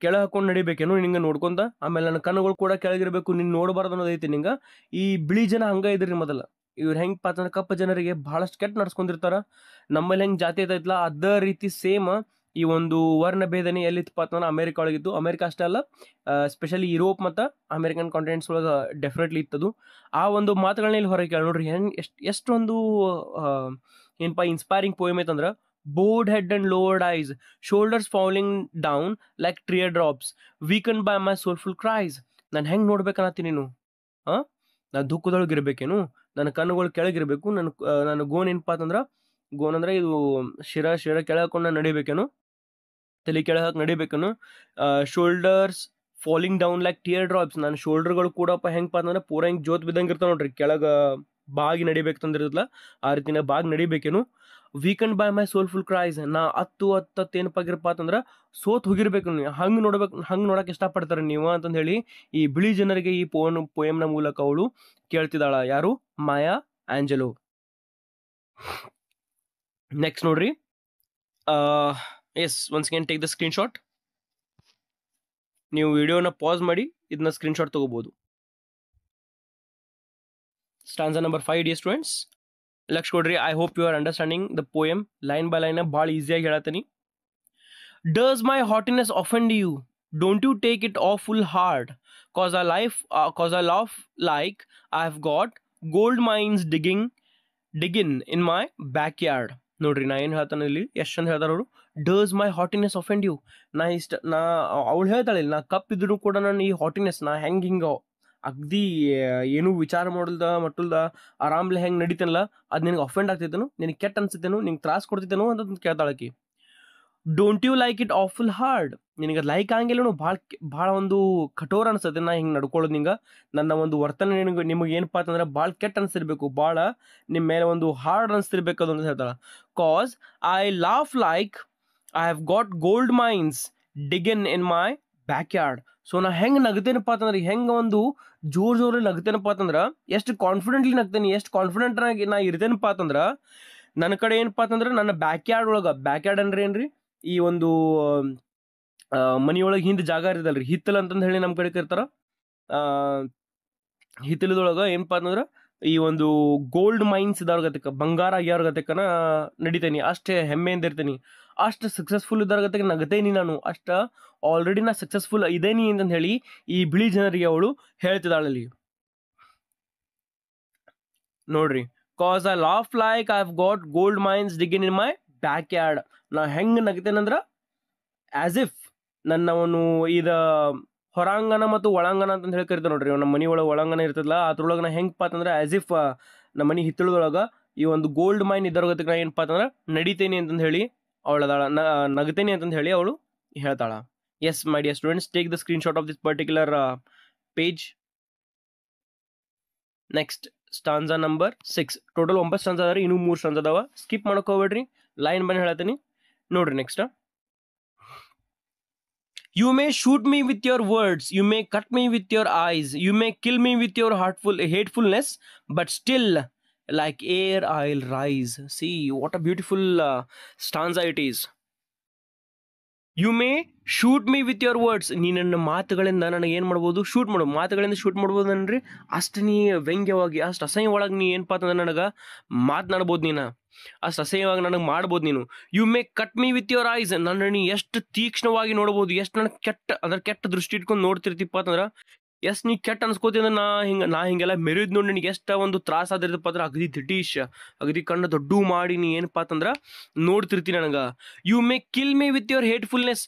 ಕೆಳ ಹಾಕೊಂಡು ನಡಿಬೇಕೇನು ನಿಂಗೆ ನೋಡ್ಕೊಂತ. ಆಮೇಲೆ ನನ್ನ ಕಣ್ಣುಗಳು ಕೂಡ ಕೆಳಗಿರ್ಬೇಕು, ನಿನ್ನ ನೋಡಬಾರ್ದು ಅನ್ನೋದೈತಿ ನಿಂಗೆ. ಈ ಬಿಳಿ ಜನ ಹಂಗ ಇದ್ರಿ ಮೊದಲ, ಇವ್ರು ಹೆಂಗೆ ಪಾತಂದ್ರೆ ಕಪ್ಪು ಜನರಿಗೆ ಬಹಳಷ್ಟು ಕೆಟ್ಟ ನಡ್ಸ್ಕೊಂಡಿರ್ತಾರ. ನಮ್ಮಲ್ಲಿ ಹೆಂಗೆ ಜಾತಿ ಐತೈತ್ಲ ಅದೇ ರೀತಿ ಸೇಮ್ ಈ ಒಂದು ವರ್ಣ ಭೇದನೆ ಎಲ್ಲಿತ್ತಪ್ಪ ಅಂತಂದ್ರೆ ಅಮೆರಿಕ ಒಳಗಿದ್ದು. ಅಮೆರಿಕ ಅಷ್ಟೇ ಅಲ್ಲ, ಸ್ಪೆಷಲಿ ಯುರೋಪ್ ಮತ್ತು ಅಮೆರಿಕನ್ ಕಾಂಟಿನೆಂಟ್ಸ್ ಒಳಗೆ ಡೆಫಿನೆಟ್ಲಿ ಇತ್ತದು. ಆ ಒಂದು ಮಾತುಗಳನ್ನ ಇಲ್ಲಿ ಹೊರಗೆ ಕೇಳಿ ನೋಡ್ರಿ, ಹೆಂಗೆ ಎಷ್ಟೊಂದು ಏನಪ್ಪ inspiring poem ಐತಂದ್ರೆ, board head and lowered ice, shoulders falling down like ಟ್ರಿಯರ್ drops, weaken by my soulful ಕ್ರೈಸ್. ನಾನು ಹೆಂಗೆ ನೋಡ್ಬೇಕನ್ನತ್ತೀನಿ ನೀನು? ನಾನು ದುಃಖದೊಳಗಿರ್ಬೇಕೇನು? ನನ್ನ ಕಣ್ಣುಗಳು ಕೆಳಗಿರ್ಬೇಕು. ನನ್ನ ಗೋನ್ ಏನಪ್ಪ ಅಂತಂದ್ರೆ, ಗೋನ್ ಅಂದ್ರೆ ಇದು ಶಿರ ಕೆಳಕೊಂಡು ನಾನು ನಡಿಬೇಕೇನು, ತಲೆ ಕೆಳಗೆ ನಡಿಬೇಕೇನು. Shoulders falling down like tear drops, ನನ್ನ ಶೋಲ್ಡರ್ಗಳು ಕೂಡಪ್ಪ ಹೆಂಗಪ್ಪ ಅಂತಂದ್ರೆ ಪೂರ ಹಿಂಗೆ ಜೋತ್ ಬಿದ್ದಂಗೆ ಇರ್ತಾವೆ ನೋಡ್ರಿ, ಕೆಳಗೆ ಬಾಗಿ ನಡಿಬೇಕು ತಂದಿರತ್ತಲ್ಲ ಆ ರೀತಿನ ಬಾಗಿ ನಡಿಬೇಕೇನು. ವೀಕಂಡ್ ಬೈ ಮೈ ಸೋಲ್ಫುಲ್ ಕ್ರೈಸ್, ನಾ ಹತ್ತು ಏನಪ್ಪಾಗಿರಪ್ಪ ಅಂತಂದ್ರೆ ಸೋತ್ ಹೋಗಿರ್ಬೇಕು. ಹಂಗೆ ನೋಡಕ್ಕೆ ಇಷ್ಟಪಡ್ತಾರೆ ನೀವು ಅಂತಂದು ಹೇಳಿ ಈ ಬಿಳಿ ಜನರಿಗೆ ಈ ಪೋಯಮ್ನ ಮೂಲಕ ಅವಳು ಕೇಳ್ತಿದ್ದಾಳ. ಯಾರು? ಮಾಯಾ ಆಂಜೆಲೋ. ನೆಕ್ಸ್ಟ್ ನೋಡ್ರಿ, S once again take the screenshot. ನೀವು ವಿಡಿಯೋನ ಪಾಸ್ ಮಾಡಿ ಇದನ್ನ ಸ್ಕ್ರೀನ್ಶಾಟ್ ತಗೋಬಹುದು. ಸ್ಟಾನ್ಸಾ ನಂಬರ್ 5 ಡಿಯರ್ ಸ್ಟೂಡೆಂಟ್ಸ್, ಲಕ್ಷ ಕೊಡ್ರಿ. I hope you are understanding the poem line by line. ಭಾಳ ಈಸಿಯಾಗಿ ಹೇಳತ್ತೀನಿ. Does my ಹಾಟಿನೆಸ್ ಆಫೆಂಡ್ you? Don't you take it off full hard, cos I laugh like I have got gold mains digging ಡಿಗಿನ್ in my back yard. ನೋಡ್ರಿ ನಾ ಏನು ಹೇಳ್ತಾನೆ ಇಲ್ಲಿ, ಎಷ್ಟು ಅಂತ ಹೇಳ್ತಾರ ಅವರು. Does my haughtiness offend you. ನಾ ಅವಳು ಹೇಳ್ತಾಳೆ ನಾ ಕಪ್ಪಿದ್ರು ಕೂಡ ನಾನು ಈ ಹಾಟಿನೆಸ್ ನಾ ಹಿಂಗ ಅಗ್ದಿ ಏನು ವಿಚಾರ ಮಾಡಲ್ದ ಮಟ್ಟಲ್ದ ಆರಾಮ್ಲೆ ಹೆಂಗೆ ನಡೀತೇನಲ್ಲ ಅದು ನಿನಗೆ ಅಫೆಂಡ್ ಆಗ್ತೈತೇನು, ನಿನಗೆ ಕೆಟ್ಟ ಅನ್ಸುತ್ತೇನು, ನಿಂಗೆ ತ್ರಾಸ ಕೊಡ್ತೈತೇನು ಅಂತ ಕೇಳ್ತಾಳಕಿ. Don't you like it awful hard. ನಿನಗೆ ಲೈಕ್ ಆಗಂಗಿಲ್ಲ, ಭಾಳ ಒಂದು ಕಠೋರ ಅನ್ಸತ್ತೆ ನಾ ಹಿಂಗೆ ನಡ್ಕೊಳ್ಳೋದು. ನಿಂಗೆ ನನ್ನ ಒಂದು ವರ್ತನೆ ನಿಮಗೆ ಏನಪ್ಪಾ ಅಂತಂದ್ರೆ ಭಾಳ ಕೆಟ್ಟ ಅನಿಸ್ತಿರ್ಬೇಕು, ಭಾಳ ನಿಮ್ಮ ಮೇಲೆ ಒಂದು ಹಾರ್ಡ್ ಅನಿಸ್ತಿರ್ಬೇಕು ಅದು ಅಂತ ಹೇಳ್ತಾಳೆ. ಕಾಸ್ I laugh like I have got gold mains ಡಿಗನ್ in my back yard. So ನಾ ಹೆಂಗೆ ನಗ್ತೇನಪ್ಪ ಅಂತಂದ್ರೆ, ಹೆಂಗೆ ಒಂದು ಜೋರಲ್ಲಿ ನಗ್ತೇನಪ್ಪ ಅಂತಂದ್ರೆ, ಎಷ್ಟು ಕಾನ್ಫಿಡೆಂಟ್ಲಿ ನಗ್ತೇನೆ, ಎಷ್ಟು ಕಾನ್ಫಿಡೆಂಟ್ ನಾ ಇರ್ತೇನಪ್ಪ ಅಂತಂದ್ರೆ, ನನ್ನ ಕಡೆ ಏನಪ್ಪ ಅಂತಂದ್ರೆ ನನ್ನ ಬ್ಯಾಕ್ ಯಾರ್ಡ್ ಒಳಗೆ, ಬ್ಯಾಕ್ ಯಾರ್ಡ್ ಅಂದ್ರೆ ಏನ್ರಿ, ಈ ಒಂದು ಮನಿಯೊಳಗೆ ಹಿಂದೆ ಜಾಗ ಇರ್ತದಲ್ರಿ, ಹಿತ್ತಲ್ ಅಂತಂದು ಹೇಳಿ ನಮ್ಮ ಕಡೆ ಕರ್ತಾರ. ಹಿತ್ತಲದೊಳಗೆ ಏನಪ್ಪಾ ಅಂತಂದ್ರೆ ಈ ಒಂದು ಗೋಲ್ಡ್ ಮೈನ್ಸ್ ಇದ್ದವ್ರಗತಕ್ಕ, ಬಂಗಾರ ಆಗ್ಯಾವ್ರಗತಕ್ಕನ ನಡಿತೇನಿ, ಅಷ್ಟೇ ಹೆಮ್ಮೆಯಿಂದ ಇರ್ತೇನಿ, ಅಷ್ಟು ಸಕ್ಸಸ್ಫುಲ್ ಇದ್ದವ್ರಗತಕ್ಕ ನಗತೇನಿ ನಾನು, ಅಷ್ಟು ಆಲ್ರೆಡಿ ನಾ ಸಕ್ಸಸ್ಫುಲ್ ಇದೇನಿ ಅಂತಂದು ಹೇಳಿ ಈ ಬಿಳಿ ಜನರಿಗೆ ಅವಳು ಹೇಳ್ತಿದ್ದಾಳಲ್ಲಿ. ನೋಡ್ರಿ, ಕಾಸ್ I laugh like I have got gold mains ಡಿಗಿನ್ in my back yard. ನಾ ಹೆಂಗೆ ನಗ್ತೇನಂದ್ರ ಆಸ್ ಇಫ್ ನನ್ನವನು ಇದ ಹೊರಾಂಗಣ ಮತ್ತು ಒಳಾಂಗಣ ಅಂತ ಹೇಳಿ ಕರಿತಾರೆ ನೋಡ್ರಿ, ನಮ್ಮ ಮನಿ ಒಳಗೆ ಒಳಾಂಗಣ ಇರ್ತದಲ್ಲ ಅದ್ರೊಳಗೆ ನಾ ಹೆಂಗಪ್ಪ ಅಂತಂದ್ರೆ ಆಸ್ ಇಫ್ ನಮ್ಮ ಮನಿ ಹಿತ್ತಳದೊಳಗೆ ಈ ಒಂದು ಗೋಲ್ಡ್ ಮೈನ್ ಇದ್ದವ್ರಗತಕ್ಕೆ ನಾ ಏನಪ್ಪ ಅಂತಂದ್ರೆ ನಡಿತೇನೆ ಅಂತಂದು ಹೇಳಿ ಅವಳದಾಳ, ನಗತೇನೆ ಅಂತಂದು ಹೇಳಿ ಅವಳು ಹೇಳ್ತಾಳ. Yes my dear students, take the screenshot of this particular page. Next stanza number 6. Total 9 stanza ಅದಾವ್ರಿ, ಇನ್ನೂ 3 ಸ್ಟಾನ್ಸಾ ಅದಾವ, ಸ್ಕಿಪ್ ಮಾಡಕ್ ಹೋಗ್ಬೇಡ್ರಿ, ಲೈನ್ ಬಂದು ಹೇಳ್ತೀನಿ ನೋಡ್ರಿ. Next, you may shoot me with your words, you may cut me with your eyes, you may kill me with your hatefulness, but still like air I'll rise. See what a beautiful stanza it is. You may shoot me with your words. ನೀ ನನ್ನ ಮಾತುಗಳಿಂದ ನನಗೆ ಏನು ಮಾಡ್ಬೋದು, ಮಾತುಗಳಿಂದ shoot ಮಾಡ್ಬೋದು ಅನ್ರಿ. ಅಷ್ಟು ನೀ ವ್ಯಂಗ್ಯವಾಗಿ, ಅಷ್ಟು ಅಸಹ್ಯವಾಗಿ ನೀ ಏನಪ್ಪ ಅಂತಂದ್ರೆ ನನಗೆ ಮಾತನಾಡ್ಬೋದು, ನೀನು ಅಷ್ಟು ಅಸಹ್ಯವಾಗಿ ನನಗೆ ಮಾಡ್ಬೋದು ನೀನು. You may cut me with your eyes. ನನ್ನ ನೀ ಎಷ್ಟು ತೀಕ್ಷ್ಣವಾಗಿ ನೋಡ್ಬೋದು, ಎಷ್ಟು ನನಗೆ ಕೆಟ್ಟ ದೃಷ್ಟಿ ಇಟ್ಕೊಂಡು ನೋಡ್ತಿರ್ತಿಪ್ಪ ಅಂತಂದ್ರೆ, ಎಷ್ಟು ನೀ ಕೆಟ್ಟ ಅನ್ಸ್ಕೋತೀನಿ ಅಂದ್ರೆ ನಾ ಹಿಂಗೆಲ್ಲ ಮೆರಿದ್ ನೋಡಿ ನಿನಗೆ ಎಷ್ಟು ಒಂದು ತ್ರಾಸ ಆದಿರ್ತಪ್ಪ ಅಂದ್ರೆ ಅಗದಿ ದಿಟೀಶ್ ಅಗದಿ ಕಣ್ಣು ದೊಡ್ಡ ಮಾಡಿ ನೀ ಏನಪ್ಪ ಅಂತಂದ್ರೆ ನೋಡ್ತಿರ್ತೀನಿ ನನಗೆ. You may kill me with your hatefulness.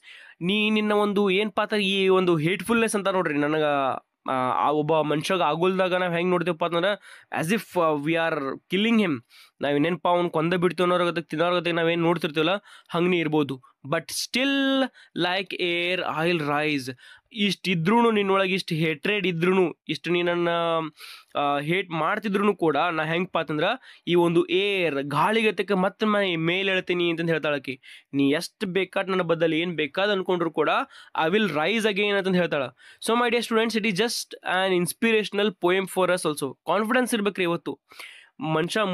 ನಿನ್ನ ಒಂದು ಏನಪ್ಪ ಅಂತ ಈ ಒಂದು ಹೇಟ್ಫುಲ್ನೆಸ್ ಅಂತ ನೋಡ್ರಿ, ನನಗೆ ಒಬ್ಬ ಮನುಷ್ಯಾಗ ಆಗೋಲ್ದಾಗ ನಾವು ಹೆಂಗೆ ನೋಡ್ತೀವಪ್ಪ ಅಂತಂದ್ರೆ as if we are killing him. ನಾವೇನೇನಪ್ಪ ಅವ್ನು ಕೊಂದ ಬಿಡ್ತೀವಿ ಅನ್ನೋರ್ಗತ್ತೆ ತಿನ್ನೋರ್ಗತ್ತೆ ನಾವೇನು ನೋಡ್ತಿರ್ತೀವಲ್ಲ ಹಂಗೆ ಇರ್ಬೋದು. But still like air I will rise. ಇಷ್ಟಿದ್ರೂ ನಿನ್ನೊಳಗೆ ಇಷ್ಟು ಹೇಟ್ರೇಡ್ ಇದ್ರೂ, ಇಷ್ಟು ನೀ ನನ್ನ ಹೇಟ್ ಮಾಡ್ತಿದ್ರು ಕೂಡ ನಾ ಹೆಂಗಪ್ಪ ಅಂತಂದ್ರೆ ಈ ಒಂದು ಏರ್ ಗಾಳಿಗತ್ತಕ್ಕೆ ಮತ್ತೆ ಮೇಲೆ ಹೇಳ್ತೀನಿ ಅಂತಂದು ಹೇಳ್ತಾಳಕಿ. ನೀ ಎಷ್ಟು ಬೇಕಾದ ನನ್ನ ಬದಲು ಏನು ಬೇಕಾದ ಅನ್ಕೊಂಡ್ರು ಕೂಡ ಐ ವಿಲ್ ರೈಸ್ ಅಗೇನ್ ಅಂತಂದು ಹೇಳ್ತಾಳೆ. So my dear students, it is just an inspirational poem for us also. Confidence ಇರ್ಬೇಕ್ರಿ ಇವತ್ತು.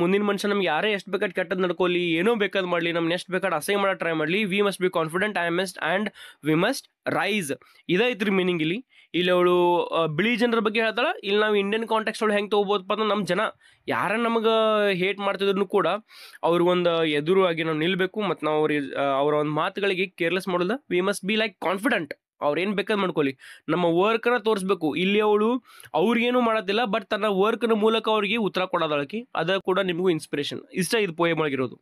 ಮುಂದಿನ ಮನುಷ್ಯ ನಮ್ಗೆ ಯಾರೇ ಎಷ್ಟು ಬೇಕಾದ ಕೆಟ್ಟದ್ದು ನಡ್ಕೊಳ್ಳಿ, ಏನೋ ಬೇಕಾದ್ ಮಾಡಲಿ, ನಮ್ಗೆ ಎಷ್ಟು ಬೇಕಾದ ಅಸಹ್ಯ ಮಾಡೋ ಟ್ರೈ ಮಾಡಲಿ, we must be confident and we must rise. ಇದೈತ್ರಿ ಮೀನಿಂಗ್ ಇಲ್ಲಿ. ಅವಳು ಬಿಳಿ ಜನರ ಬಗ್ಗೆ ಹೇಳ್ತಾಳೆ. ಇಲ್ಲಿ ನಾವು ಇಂಡಿಯನ್ ಕಾಂಟೆಕ್ಸ್ಟ್ ಒಳಗೆ ಹೆಂಗೆ ತೊಗೋಬೋದಪ್ಪ ಅಂದ್ರೆ ನಮ್ಮ ಜನ ಯಾರ ನಮಗೆ ಹೇಟ್ ಮಾಡ್ತಿದ್ರು ಕೂಡ ಅವ್ರಿಗೊಂದು ಎದುರು ಆಗಿ ನಾವು ನಿಲ್ಲಬೇಕು. ಮತ್ತು ನಾವು ಅವರ ಒಂದು ಮಾತುಗಳಿಗೆ ಕೇರ್ಲೆಸ್ ಮಾಡೋಲ್ಲ. V must be like confident. ಅವ್ರು ಏನು ಬೇಕಾದ್ ಮಾಡ್ಕೊಳ್ಳಿ, ನಮ್ಮ ವರ್ಕನ್ನ ತೋರಿಸ್ಬೇಕು. ಇಲ್ಲಿ ಅವಳು ಅವ್ರಿಗೇನು ಮಾಡೋದಿಲ್ಲ, ಬಟ್ ತನ್ನ ವರ್ಕ್ನ ಮೂಲಕ ಅವ್ರಿಗೆ ಉತ್ತರ ಕೊಡೋದಳಕಿ. ಅದ ಕೂಡ ನಿಮಗೂ ಇನ್ಸ್ಪಿರೇಷನ್. ಇಷ್ಟ ಇದು ಪೋಯಮ್ ಒಳಗಿರೋದು.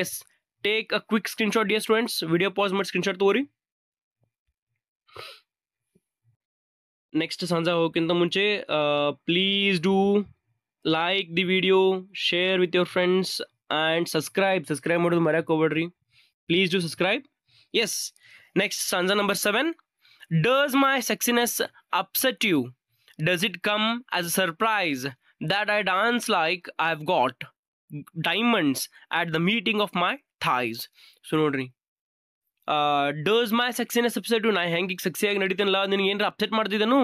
Yes, take a quick screenshot dear students. Video pass ಮಾಡಿ ಸ್ಕ್ರೀನ್ಶಾಟ್ ತಗೋರಿ. ನೆಕ್ಸ್ಟ್ ಸಂಜೆ ಹೋಗೋಕ್ಕಿಂತ ಮುಂಚೆ please do like the video, share with your friends and subscribe ಮಾಡೋದು ಮರ್ಯಾಕೆ ಹೋಗ್ಬೇಡ್ರಿ. Please do subscribe. Yes, next stanza number 7. Does my sexiness upset you? Does it come as a surprise that I dance like I've got diamonds at the meeting of my thighs? So nodri, does my sexiness upset you. ನಾ ಹೆಂಗೆ ಈಗ ಸೆಕ್ಸಿಯಾಗಿ ನಡೀತೀನಲ್ಲ, ನಿನಗೆ ಏನಾರ upset ಮಾಡ್ತಿದ್ದೇನು?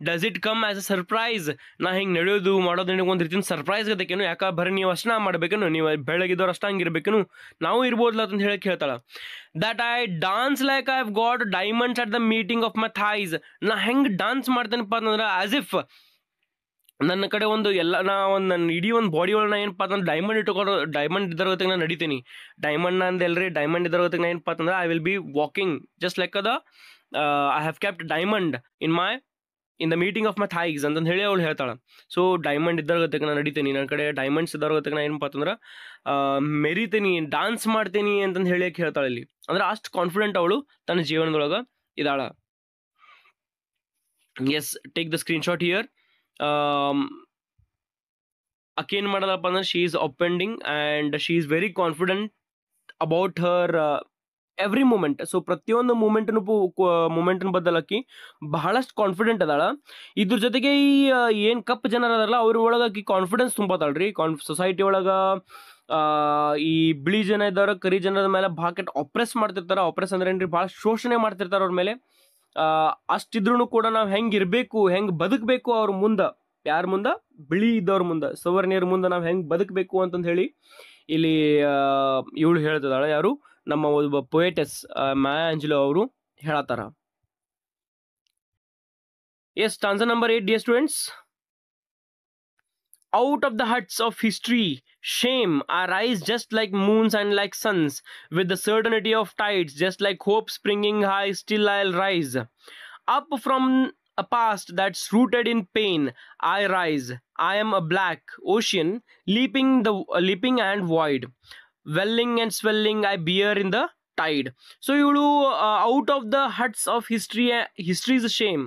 Does it come as a surprise. ನಾ ಹಿಂಗೆ ನಡೆಯೋದು ಮಾಡೋದು ನಿನಗೆ ಒಂದು ರೀತಿಯ ಸರ್ಪ್ರೈಸ್ ಗತಕ್ಕೇನು? ಯಾಕೆ ಬರೀ ನೀವು ಅಷ್ಟೇ ಮಾಡಬೇಕೇನು? ನೀವು ಬೆಳಗಿದ್ದವ್ರು ಅಷ್ಟೇ ಹಂಗಿರ್ಬೇಕೇನು? ನಾವು ಇರ್ಬೋದಲ್ಲ ಅಂತ ಹೇಳಕ್ಕೆ ಹೇಳ್ತಾಳೆ. That I dance like I have got diamonds at the meeting of my thighs. ನಾ ಹೆಂಗೆ ಡಾನ್ಸ್ ಮಾಡ್ತೇನಪ್ಪ ಅಂತಂದ್ರೆ ಆಸ್ ಇಫ್ ನನ್ನ ಕಡೆ ಒಂದು ನನ್ನ ಇಡೀ ಒಂದು ಬಾಡಿ ಒಳಗೆ ನಾ ಏನಪ್ಪ ಅಂತಂದ್ರೆ ಡೈಮಂಡ್ ಇದ್ದರಗತ್ತೆ ನಾನು ನಡಿತೀನಿ. ಡೈಮಂಡ್ ಅಂದೆಲ್ರಿ, ಡೈಮಂಡ್ ಇದ್ದರಗತ್ತೆ ನಾ ಏನಪ್ಪ ಅಂತಂದ್ರೆ I will be walking just like I have kept diamond in my in the meeting of my thighs ಅಂತಂದು ಹೇಳಿ ಅವಳು ಹೇಳ್ತಾಳೆ. ಸೊ ಡೈಮಂಡ್ ಇದ್ದವ್ರ ನಾನು ನಡಿತೀನಿ, ನನ್ನ ಕಡೆ ಡೈಮಂಡ್ಸ್ ಇದ್ದವ್ರ ನಾ ಏನಪ್ಪ ಅಂತಂದ್ರೆ ಮೆರಿತೀನಿ, ಡಾನ್ಸ್ ಮಾಡ್ತೀನಿ ಅಂತಂದು ಹೇಳಿ ಹೇಳ್ತಾಳೆ ಇಲ್ಲಿ. ಅಂದ್ರೆ ಅಷ್ಟು ಕಾನ್ಫಿಡೆಂಟ್ ಅವಳು ತನ್ನ ಜೀವನದೊಳಗೆ ಇದ್ದಾಳ. Yes, take the screenshot here. ಅಕ್ಕಿ ಏನು ಮಾಡೋದಪ್ಪ ಅಂದ್ರೆ she is appending and she is very confident about her every moment. So ಪ್ರತಿಯೊಂದು ಮೂಮೆಂಟ್ನ ಬದಲಾಕಿ ಬಹಳಷ್ಟು ಕಾನ್ಫಿಡೆಂಟ್ ಅದಾಳ. ಇದ್ರ ಜೊತೆಗೆ ಈ ಏನು ಕಪ್ ಜನರು ಅದಾರಲ್ಲ ಅವ್ರ ಒಳಗೆ ಆಕಿ ಕಾನ್ಫಿಡೆನ್ಸ್ ತುಂಬತಾಳ್ರಿ. ಸೊಸೈಟಿ ಒಳಗೆ ಈ ಬಿಳಿ ಜನ ಇದ್ದವ್ರ ಕರಿ ಜನರ ಮೇಲೆ ಭಾಳ ಕೆಟ್ಟ ಆಪ್ರೆಸ್ ಮಾಡ್ತಿರ್ತಾರೆ. ಆಪ್ರೆಸ್ ಅಂದ್ರೆ ಏನ್ರಿ, ಭಾಳ ಶೋಷಣೆ ಮಾಡ್ತಿರ್ತಾರೆ ಅವ್ರ ಮೇಲೆ. ಅಷ್ಟಿದ್ರೂ ಕೂಡ ನಾವು ಹೆಂಗೆ ಇರಬೇಕು, ಹೆಂಗೆ ಬದುಕಬೇಕು ಅವ್ರ ಮುಂದೆ, ಯಾರ ಮುಂದೆ, ಬಿಳಿ ಇದ್ದವ್ರ ಮುಂದೆ, ಸವರ್ಣಿಯರ ಮುಂದೆ ನಾವು ಹೆಂಗೆ ಬದುಕಬೇಕು ಅಂತಂದು ಹೇಳಿ ಇಲ್ಲಿ ಇವಳು ಹೇಳ್ತಿದ್ದಾಳೆ. ಯಾರು, ನಮ್ಮ ಒಬ್ಬ ಪೊಯೆಟಸ್ ಮಾಯಾ ಆಂಜೆಲೋ ಅವರು ಹೇಳತ್ತಾರ. Yes, stanza number 8 dear students. Out of the huts of history, shame arise just like moons and like suns, with the certainty of tides, just like hope springing high, still I'll rise. Up from a past that's rooted in pain, I rise. I am a black ocean, leaping and void. Welling and swelling I bear in the tide. So ಇವಳು out of the huts of history is a shame.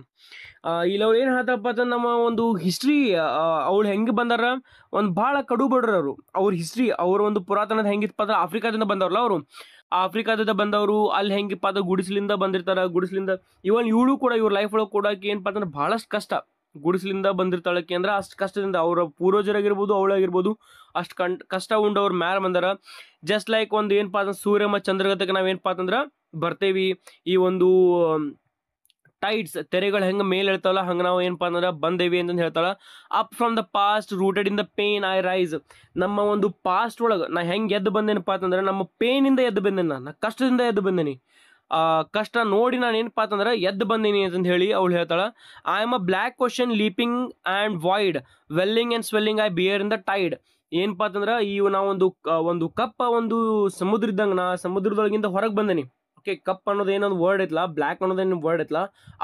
ಇಲ್ಲಿ ಅವ್ಳು ಏನು ಹೇಳ್ತಪ್ಪ ಅಂತ, ನಮ್ಮ ಒಂದು history ಅವಳು ಹೆಂಗೆ ಬಂದಾರ, ಒಂದು ಭಾಳ ಕಡು ಬಡ್ರು ಅವರು. ಅವ್ರ ಹಿಸ್ಟ್ರಿ, ಅವ್ರ ಒಂದು ಪುರಾತನದ ಹೆಂಗಿತ್ತಪ್ಪ ಅಂದ್ರೆ ಆಫ್ರಿಕಾದಿಂದ ಬಂದವ್ರಲ್ಲ ಅವರು. ಆಫ್ರಿಕಾದಿಂದ ಬಂದವರು ಅಲ್ಲಿ ಹೆಂಗಿಪ್ಪ ಅಂದ್ರೆ ಗುಡಿಸ್ಲಿಂದ ಬಂದಿರ್ತಾರೆ. ಗುಡಿಸ್ಲಿಂದ ಇವಳು ಕೂಡ ಇವ್ರ ಲೈಫ್ ಒಳಗೆ ಕೊಡೋಕೆ ಏನಪ್ಪ ಅಂದ್ರೆ ಭಾಳಷ್ಟು ಕಷ್ಟ. ಗುಡಿಸ್ಲಿಂದ ಬಂದಿರ್ತಾಳಕ್ಕೆ ಅಂದ್ರೆ ಅಷ್ಟು ಕಷ್ಟದಿಂದ ಅವರ ಪೂರ್ವಜರಾಗಿರ್ಬೋದು, ಅವಳಾಗಿರ್ಬೋದು, ಅಷ್ಟು ಕಷ್ಟ ಉಂಡವ್ರ ಮ್ಯಾಲ ಬಂದಾರ. ಜಸ್ಟ್ ಲೈಕ್ ಒಂದು ಏನಪ್ಪ ಅಂದ್ರೆ ಸೂರ್ಯ ಮತ್ತು ಚಂದ್ರಗತಕ್ಕೆ ನಾವೇನಪ್ಪ ಅಂತಂದ್ರೆ ಬರ್ತೇವಿ. ಈ ಒಂದು ಟೈಡ್ಸ್, ತೆರೆಗಳು ಹೆಂಗೆ ಮೇಲೆ ಹೇಳ್ತಾವಲ್ಲ ಹಂಗೆ ನಾವು ಏನಪ್ಪ ಅಂದ್ರೆ ಬಂದೇವಿ ಅಂತಂದು ಹೇಳ್ತಾಳ. Up from the past rooted in the pain I rise. ನಮ್ಮ ಒಂದು ಪಾಸ್ಟ್ ಒಳಗೆ ನಾ ಹೆಂಗೆ ಎದ್ದು ಬಂದೇನಪ್ಪ ಅಂತಂದ್ರೆ ನಮ್ಮ ಪೇನಿಂದ ಎದ್ದು ಬಂದೇನಿ, ನಾ ಕಷ್ಟದಿಂದ ಎದ್ದು ಬಂದೇನಿ. ಕಷ್ಟ ನೋಡಿ ನಾನು ಏನಪ್ಪ ಅಂತಂದ್ರೆ ಎದ್ದು ಬಂದೀನಿ ಅಂತಂದು ಹೇಳಿ ಅವಳು ಹೇಳ್ತಾಳೆ. I am a black ocean leaping and wide, welling and swelling I bear in the tide. ಏನಪ್ಪ ಅಂತಂದ್ರೆ ಈ ನಾವೊಂದು ಕಪ್ಪ ಒಂದು ಸಮುದ್ರ ಇದ್ದಂಗೆ, ನಾ ಸಮುದ್ರದೊಳಗಿಂದ ಹೊರಗೆ ಬಂದೇನಿ. ಓಕೆ, ಕಪ್ ಅನ್ನೋದು ಏನೊಂದು ವರ್ಡ್ ಐತ್ಲ, ಬ್ಲ್ಯಾಕ್ ಅನ್ನೋದೇನು ವರ್ಡ್ ಐತ್ಲ,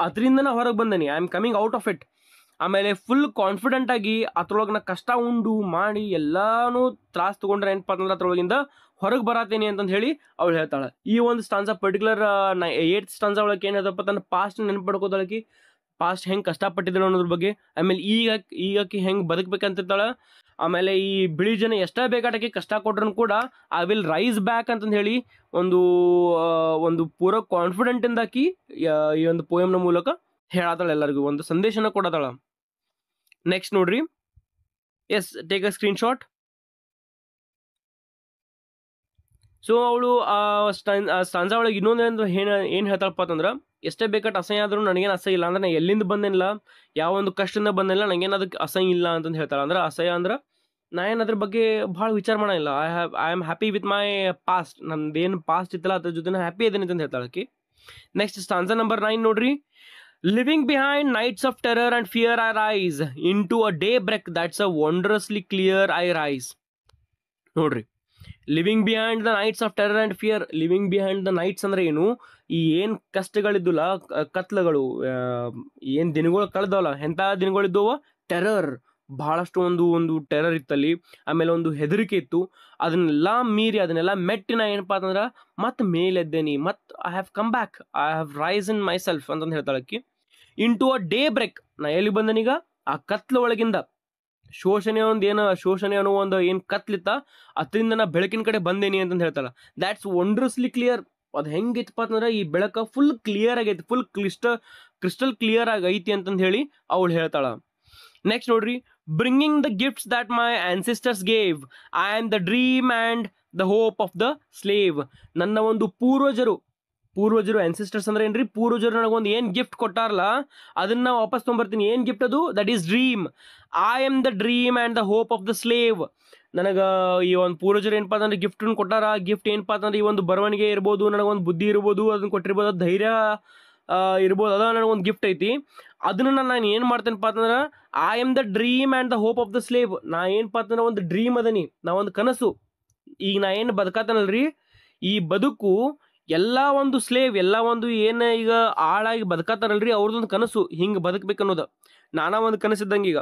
ಅದರಿಂದ ನಾ ಹೊರಗೆ ಬಂದೇನಿ. I am coming out of it. ಆಮೇಲೆ ಫುಲ್ ಕಾನ್ಫಿಡೆಂಟ್ ಆಗಿ ಅದ್ರೊಳಗೆ ನಾ ಕಷ್ಟ ಉಂಡು ಮಾಡಿ ಎಲ್ಲಾನು ತ್ರಾಸ ತೊಗೊಂಡ್ರೆ ಏನಪ್ಪ ಅಂತಂದ್ರೆ ಅದ್ರೊಳಗಿಂದ ಹೊರಗೆ ಬರತ್ತೇನೆ ಅಂತಂದು ಹೇಳಿ ಅವಳು ಹೇಳ್ತಾಳೆ. ಈ ಒಂದು ಸ್ಟಾನ್ಸಾ ಪರ್ಟಿಕ್ಯುಲರ್ 8th ಸ್ಟಾನ್ಸಾ ಒಳಗೆ ಏನು ಹೇಳ್ತಪ್ಪ ತನ್ನ ಪಾಸ್ಟ್ ನೆನಪು ಪಡ್ಕೋದಳಕಿ, ಪಾಸ್ಟ್ ಹೆಂಗೆ ಕಷ್ಟಪಟ್ಟಿದ್ದಳು ಅನ್ನೋದ್ರ ಬಗ್ಗೆ. ಆಮೇಲೆ ಈಗಕ್ಕೆ ಹೆಂಗೆ ಬದುಕಬೇಕಂತಿರ್ತಾಳೆ. ಆಮೇಲೆ ಈ ಬಿಳಿ ಜನ ಎಷ್ಟೇ ಬೇಕಾಟಕ್ಕೆ ಕಷ್ಟ ಕೊಟ್ರೂ ಕೂಡ ಐ ವಿಲ್ ರೈಸ್ ಬ್ಯಾಕ್ ಅಂತಂದು ಹೇಳಿ ಒಂದು ಪೂರ ಕಾನ್ಫಿಡೆಂಟಿಂದ ಆಕಿ ಈ ಒಂದು ಪೋಯಮ್ನ ಮೂಲಕ ಹೇಳತ್ತಾಳೆ, ಎಲ್ಲರಿಗೂ ಒಂದು ಸಂದೇಶನ ಕೊಡತಾಳ. ನೆಕ್ಸ್ಟ್ ನೋಡ್ರಿ. Yes, take a screenshot. So ಅವಳು ಸ್ಟಾನ್ಸಾ ಒಳಗೆ ಇನ್ನೊಂದು ಏನು ಹೇಳ್ತಾಳಪ್ಪ ಅಂತಂದ್ರೆ, ಎಷ್ಟೇ ಬೇಕಾಟ ಅಸಹ್ಯ ಆದರೂ ನನಗೇನು ಅಸಹ್ಯ ಇಲ್ಲ, ಅಂದ್ರೆ ನಾನು ಎಲ್ಲಿಂದ ಬಂದೇನಿಲ್ಲ, ಯಾವ ಒಂದು ಕಷ್ಟದಿಂದ ಬಂದಿಲ್ಲ, ನನಗೇನು ಅದಕ್ಕೆ ಅಸಹ್ಯ ಇಲ್ಲ ಅಂತಂದು ಹೇಳ್ತಾಳೆ. ಅಂದ್ರೆ ಅಸಹ್ಯ ಅಂದ್ರೆ ನಾ ಏನು ಅದ್ರ ಬಗ್ಗೆ ಭಾಳ ವಿಚಾರ ಮಾಡೋಂಗಿಲ್ಲ. I am happy with my past. ನಂದೇನು ಪಾಸ್ಟ್ ಇತ್ತಲ್ಲ ಅದ್ರ ಜೊತೆ ಹ್ಯಾಪಿ ಇದ್ದೀನಿ ಅಂತ ಹೇಳ್ತಾಳೆ ಆಕಿ. ನೆಕ್ಸ್ಟ್ ಸ್ಟಾನ್ಸಾ ನಂಬರ್ 9 ನೋಡ್ರಿ. Leaving behind nights of terror and fear I rise, into a daybreak that's a wondrously clear I rise. ನೋಡ್ರಿ, leaving behind the nights of terror and fear. Leaving behind the nights ಅಂದ್ರೆ ಏನು, ಈ ಏನು ಕಷ್ಟಗಳಿದ್ದುಲ್ಲ, ಕತ್ಲಗಳು, ಏನು ದಿನಗಳು ಕಳೆದವಲ್ಲ, ಎಂಥ ದಿನಗಳಿದ್ದವ, terror, ಬಹಳಷ್ಟು ಒಂದು ಟೆರರ್ ಇತ್ತಲ್ಲಿ. ಆಮೇಲೆ ಒಂದು ಹೆದರಿಕೆ ಇತ್ತು. ಅದನ್ನೆಲ್ಲ ಮೀರಿ ಅದನ್ನೆಲ್ಲ ಮೆಟ್ಟಿನ ಏನಪ್ಪ ಅಂತಂದ್ರೆ ಮತ್ತೆ ಮೇಲೆದ್ದೇನಿ, ಮತ್ತು I have come back, I have rise in my self ಅಂತಂದು ಹೇಳ್ತಾಳಕ್ಕಿ. Into a daybreak, ನಾ ಎಲ್ಲಿ ಬಂದನೀಗ, ಆ ಕತ್ಲ ಒಳಗಿಂದ ಶೋಷಣೆ ಅನ್ನೋ ಒಂದು ಏನು ಕತ್ಲಿತ್ತ ಅದರಿಂದ ನಾ ಬೆಳಕಿನ ಕಡೆ ಬಂದೇನಿ ಅಂತಂದು ಹೇಳ್ತಾಳೆ. That's wondrously clear. ಅದು ಹೆಂಗಿತ್ತಪ್ಪ ಅಂತಂದ್ರೆ ಈ ಬೆಳಕ ಫುಲ್ ಕ್ಲಿಯರ್ ಆಗೈತಿ, ಫುಲ್ ಕ್ರಿಸ್ಟಲ್ ಕ್ಲಿಯರ್ ಆಗೈತಿ ಅಂತಂದು ಹೇಳಿ ಅವಳು ಹೇಳ್ತಾಳ. ನೆಕ್ಸ್ಟ್ ನೋಡ್ರಿ. Bringing the gifts that my ancestors gave, I am the dream and the hope of the slave. ನನ್ನ ಒಂದು ಪೂರ್ವಜರು ಆನ್ಸಿಸ್ಟರ್ಸ್ ಅಂದ್ರೆ ಏನ್ರಿ, ಪೂರ್ವಜರು ನನಗೊಂದು ಏನು ಗಿಫ್ಟ್ ಕೊಟ್ಟಾರಲ್ಲ ಅದನ್ನ ನಾ ವಾಪಸ್ ತೊಗೊಂಬರ್ತೀನಿ. ಏನು ಗಿಫ್ಟ್ ಅದು? That is dream. I am the dream and the hope of the slave. ನನಗೆ ಈ ಒಂದು ಪೂರ್ವಜರು ಏನಪ್ಪ ಅಂತಂದ್ರೆ ಗಿಫ್ಟನ್ನು ಕೊಟ್ಟಾರ. ಗಿಫ್ಟ್ ಏನಪ್ಪ ಅಂತಂದ್ರೆ ಈ ಒಂದು ಬರವಣಿಗೆ ಇರ್ಬೋದು, ನನಗೊಂದು ಬುದ್ಧಿ ಇರ್ಬೋದು, ಅದನ್ನು ಕೊಟ್ಟಿರ್ಬೋದು, ಧೈರ್ಯ ಇರ್ಬೋದು, ಅದ ನನಗೊಂದು ಗಿಫ್ಟ್ ಐತಿ. ಅದನ್ನು ನಾನು ಏನು ಮಾಡ್ತೇನಪ್ಪ ಅಂತಂದ್ರೆ I am the dream and the hope of the slave. ನಾ ಏನಪ್ಪ ಅಂತಂದ್ರೆ ಒಂದು ಡ್ರೀಮ್ ಅದನಿ, ನಾ ಒಂದು ಕನಸು. ಈಗ ನಾ ಏನು ಬದುಕತ್ತನಲ್ರಿ, ಈ ಬದುಕು ಎಲ್ಲ ಒಂದು ಸ್ಲೇವ್, ಎಲ್ಲ ಒಂದು ಏನು ಈಗ ಆಳಾಗಿ ಬದುಕತ್ತಾರಲ್ರಿ, ಅವ್ರದ್ದೊಂದು ಕನಸು ಹಿಂಗೆ ಬದುಕಬೇಕನ್ನೋದು. ನಾನಾ ಒಂದು ಕನಸಿದ್ದಂಗೆ ಈಗ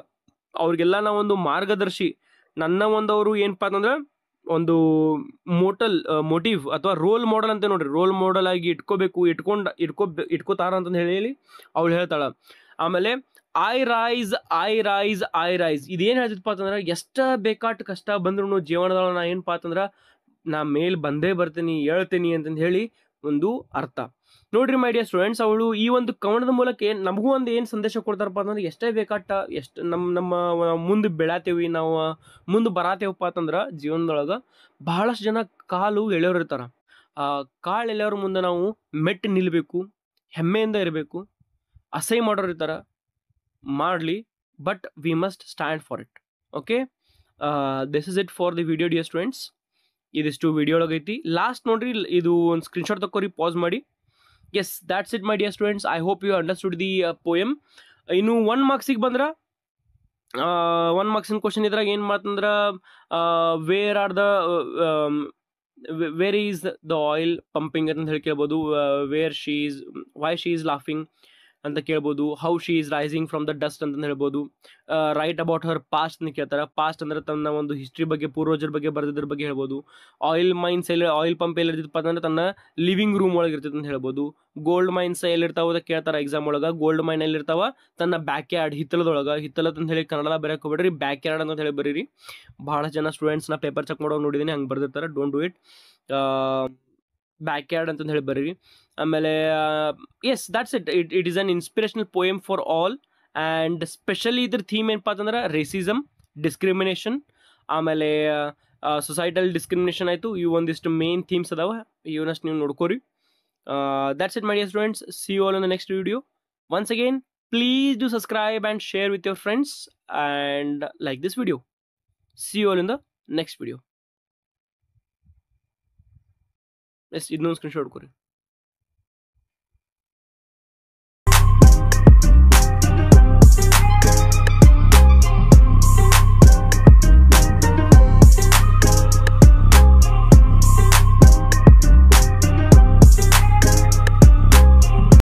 ಅವ್ರಿಗೆಲ್ಲ ನಾ ಒಂದು ಮಾರ್ಗದರ್ಶಿ. ನನ್ನ ಒಂದು ಅವರು ಏನಪ್ಪ ಅಂತಂದ್ರೆ ಒಂದು ಮೋಟಿವ್ ಅಥವಾ ರೋಲ್ ಮಾಡೆಲ್ ಅಂತ ನೋಡ್ರಿ, ರೋಲ್ ಮಾಡೆಲ್ ಆಗಿ ಇಟ್ಕೋತಾರ ಅಂತಂದು ಹೇಳಿ ಅವಳು ಹೇಳ್ತಾಳ. ಆಮೇಲೆ I rise I rise I rise ಇದೇನು ಹೇಳ್ತಿತ್ತಪ್ಪ ಅಂತಂದ್ರೆ, ಎಷ್ಟು ಬೇಕಾಟ್ ಕಷ್ಟ ಬಂದ್ರು ಜೀವನದೊಳಗೆ ನಾ ಏನಪ್ಪ ಅಂತಂದ್ರೆ ನಾ ಮೇಲ್ ಬಂದೇ ಬರ್ತೀನಿ, ಹೇಳ್ತೀನಿ ಅಂತಂದು ಹೇಳಿ ಒಂದು ಅರ್ಥ. ನೋಡ್ರಿ ಮೈ ಡಿಯರ್ ಸ್ಟೂಡೆಂಟ್ಸ್, ಅವಳು ಈ ಒಂದು ಕವನದ ಮೂಲಕ ನಮಗೂ ಒಂದು ಏನು ಸಂದೇಶ ಕೊಡ್ತಾರಪ್ಪ ಅಂತಂದ್ರೆ, ಎಷ್ಟೇ ಬೇಕಾಟ, ಎಷ್ಟು ನಮ್ಮ ಮುಂದೆ ಬೆಳಾತೇವಿ, ನಾವು ಮುಂದೆ ಬರಾತೇವಪ್ಪ ಅಂತಂದ್ರೆ ಜೀವನದೊಳಗೆ ಬಹಳಷ್ಟು ಜನ ಕಾಲು ಎಳೆಯೋರು ಇರ್ತಾರೆ. ಆ ಕಾಳು ಎಳೆಯೋರ ಮುಂದೆ ನಾವು ಮೆಟ್ಟು ನಿಲ್ಲಬೇಕು, ಹೆಮ್ಮೆಯಿಂದ ಇರಬೇಕು. ಅಸಹ್ಯ ಮಾಡೋರು ಇರ್ತಾರೆ, ಮಾಡಲಿ, but we must stand for it. Okay, this is it for the video dear students. ಇದಿಷ್ಟು ವಿಡಿಯೋ ಒಳಗೈತಿ. ಲಾಸ್ಟ್ ನೋಡ್ರಿ, ಇದು ಒಂದು ಸ್ಕ್ರೀನ್ಶಾಟ್ ತಗೋರಿ, ಪಾಸ್ ಮಾಡಿ. Yes, that's it my dear students. I hope you understood the poem. ಇನ್ನು 1 ಮಾರ್ಕ್ಸಿಗೆ ಬಂದ್ರೆ 1 ಮಾರ್ಕ್ಸಿನ ಕ್ವಶನ್ ಇದ್ರಾಗ ಏನು ಮಾತಂದ್ರೆ, where is the oil pumping ಅಂತ ಹೇಳಿ ಕೇಳ್ಬೋದು. ವೈ ಶಿ ಈಸ್ ಲಾಫಿಂಗ್ ಅಂತ ಕೇಳ್ಬೋದು. How she is rising from the dust ಅಂತ ಹೇಳ್ಬೋದು. ರೈಟ್ ಅಬೌಟ್ ಹರ್ ಪಾಸ್ಟ್ ಅಂತ ಕೇಳ್ತಾರೆ. ಪಾಸ್ಟ್ ಅಂದ್ರೆ ತನ್ನ ಒಂದು ಹಿಸ್ಟ್ರಿ ಬಗ್ಗೆ, ಪೂರ್ವಜರ ಬಗ್ಗೆ ಬರೆದಿದ್ರ ಬಗ್ಗೆ ಹೇಳ್ಬೋದು. ಆಯಿಲ್ ಪಂಪ್ ಎಲ್ಲಿ ಇರ್ತಿತ್ತಪ್ಪ ಅಂತಂದ್ರೆ ತನ್ನ ಲಿವಿಂಗ್ ರೂಮ್ ಒಳಗೆ ಇರ್ತೈತೆ ಅಂತ ಹೇಳ್ಬೋದು. ಗೋಲ್ಡ್ ಮೈನ್ಸ್ ಎಲ್ಲಿರ್ತಾವ ಅಂತ ಕೇಳ್ತಾರೆ ಎಕ್ಸಾಮ್ ಒಳಗೆ. ಗೋಲ್ಡ್ ಮೈನ್ ಎಲ್ಲಿರ್ತಾವ? ತನ್ನ ಬ್ಯಾಕ್ ಯಾರ್ಡ್, ಹಿತ್ತಲದ ಅಂತ ಹೇಳಿ ಕನ್ನಡ ಬರೆಯಕ್ಕೆ ಹೋಗ್ಬೇಡ್ರಿ, ಬ್ಯಾಕ್ ಯಾರ್ಡ್ ಅಂತ ಹೇಳಿ ಬರೀರಿ. ಬಹಳ ಜನ ಸ್ಟೂಡೆಂಟ್ಸ್ನ ಪೇಪರ್ ಚೆಕ್ ಮಾಡೋದು ನೋಡಿದ್ದೀನಿ, ಹಂಗೆ ಬರ್ದಿರ್ತಾರೆ. Don't do it. Back yard ಅಂತ ಹೇಳಿ ಬರೀರಿ. ಆಮೇಲೆ yes, that's it is an inspirational poem for all. And specially ಇದ್ರ ಥೀಮ್ ಏನಪ್ಪ ಅಂತಂದ್ರೆ ರೇಸಿಸಮ್, ಡಿಸ್ಕ್ರಿಮಿನೇಷನ್, ಆಮೇಲೆ ಸೊಸೈಟಲ್ ಡಿಸ್ಕ್ರಿಮಿನೇಷನ್ ಆಯಿತು. ಇವು ಒಂದಿಷ್ಟು ಮೇನ್ ಥೀಮ್ಸ್ ಅದಾವ, ಇವನಷ್ಟು ನೀವು ನೋಡ್ಕೋರಿ. That's it my dear students. See you all in the next video. Once again, please do subscribe and share with your friends and like this video. See you all in the next video. Yes, idno screenshot kori.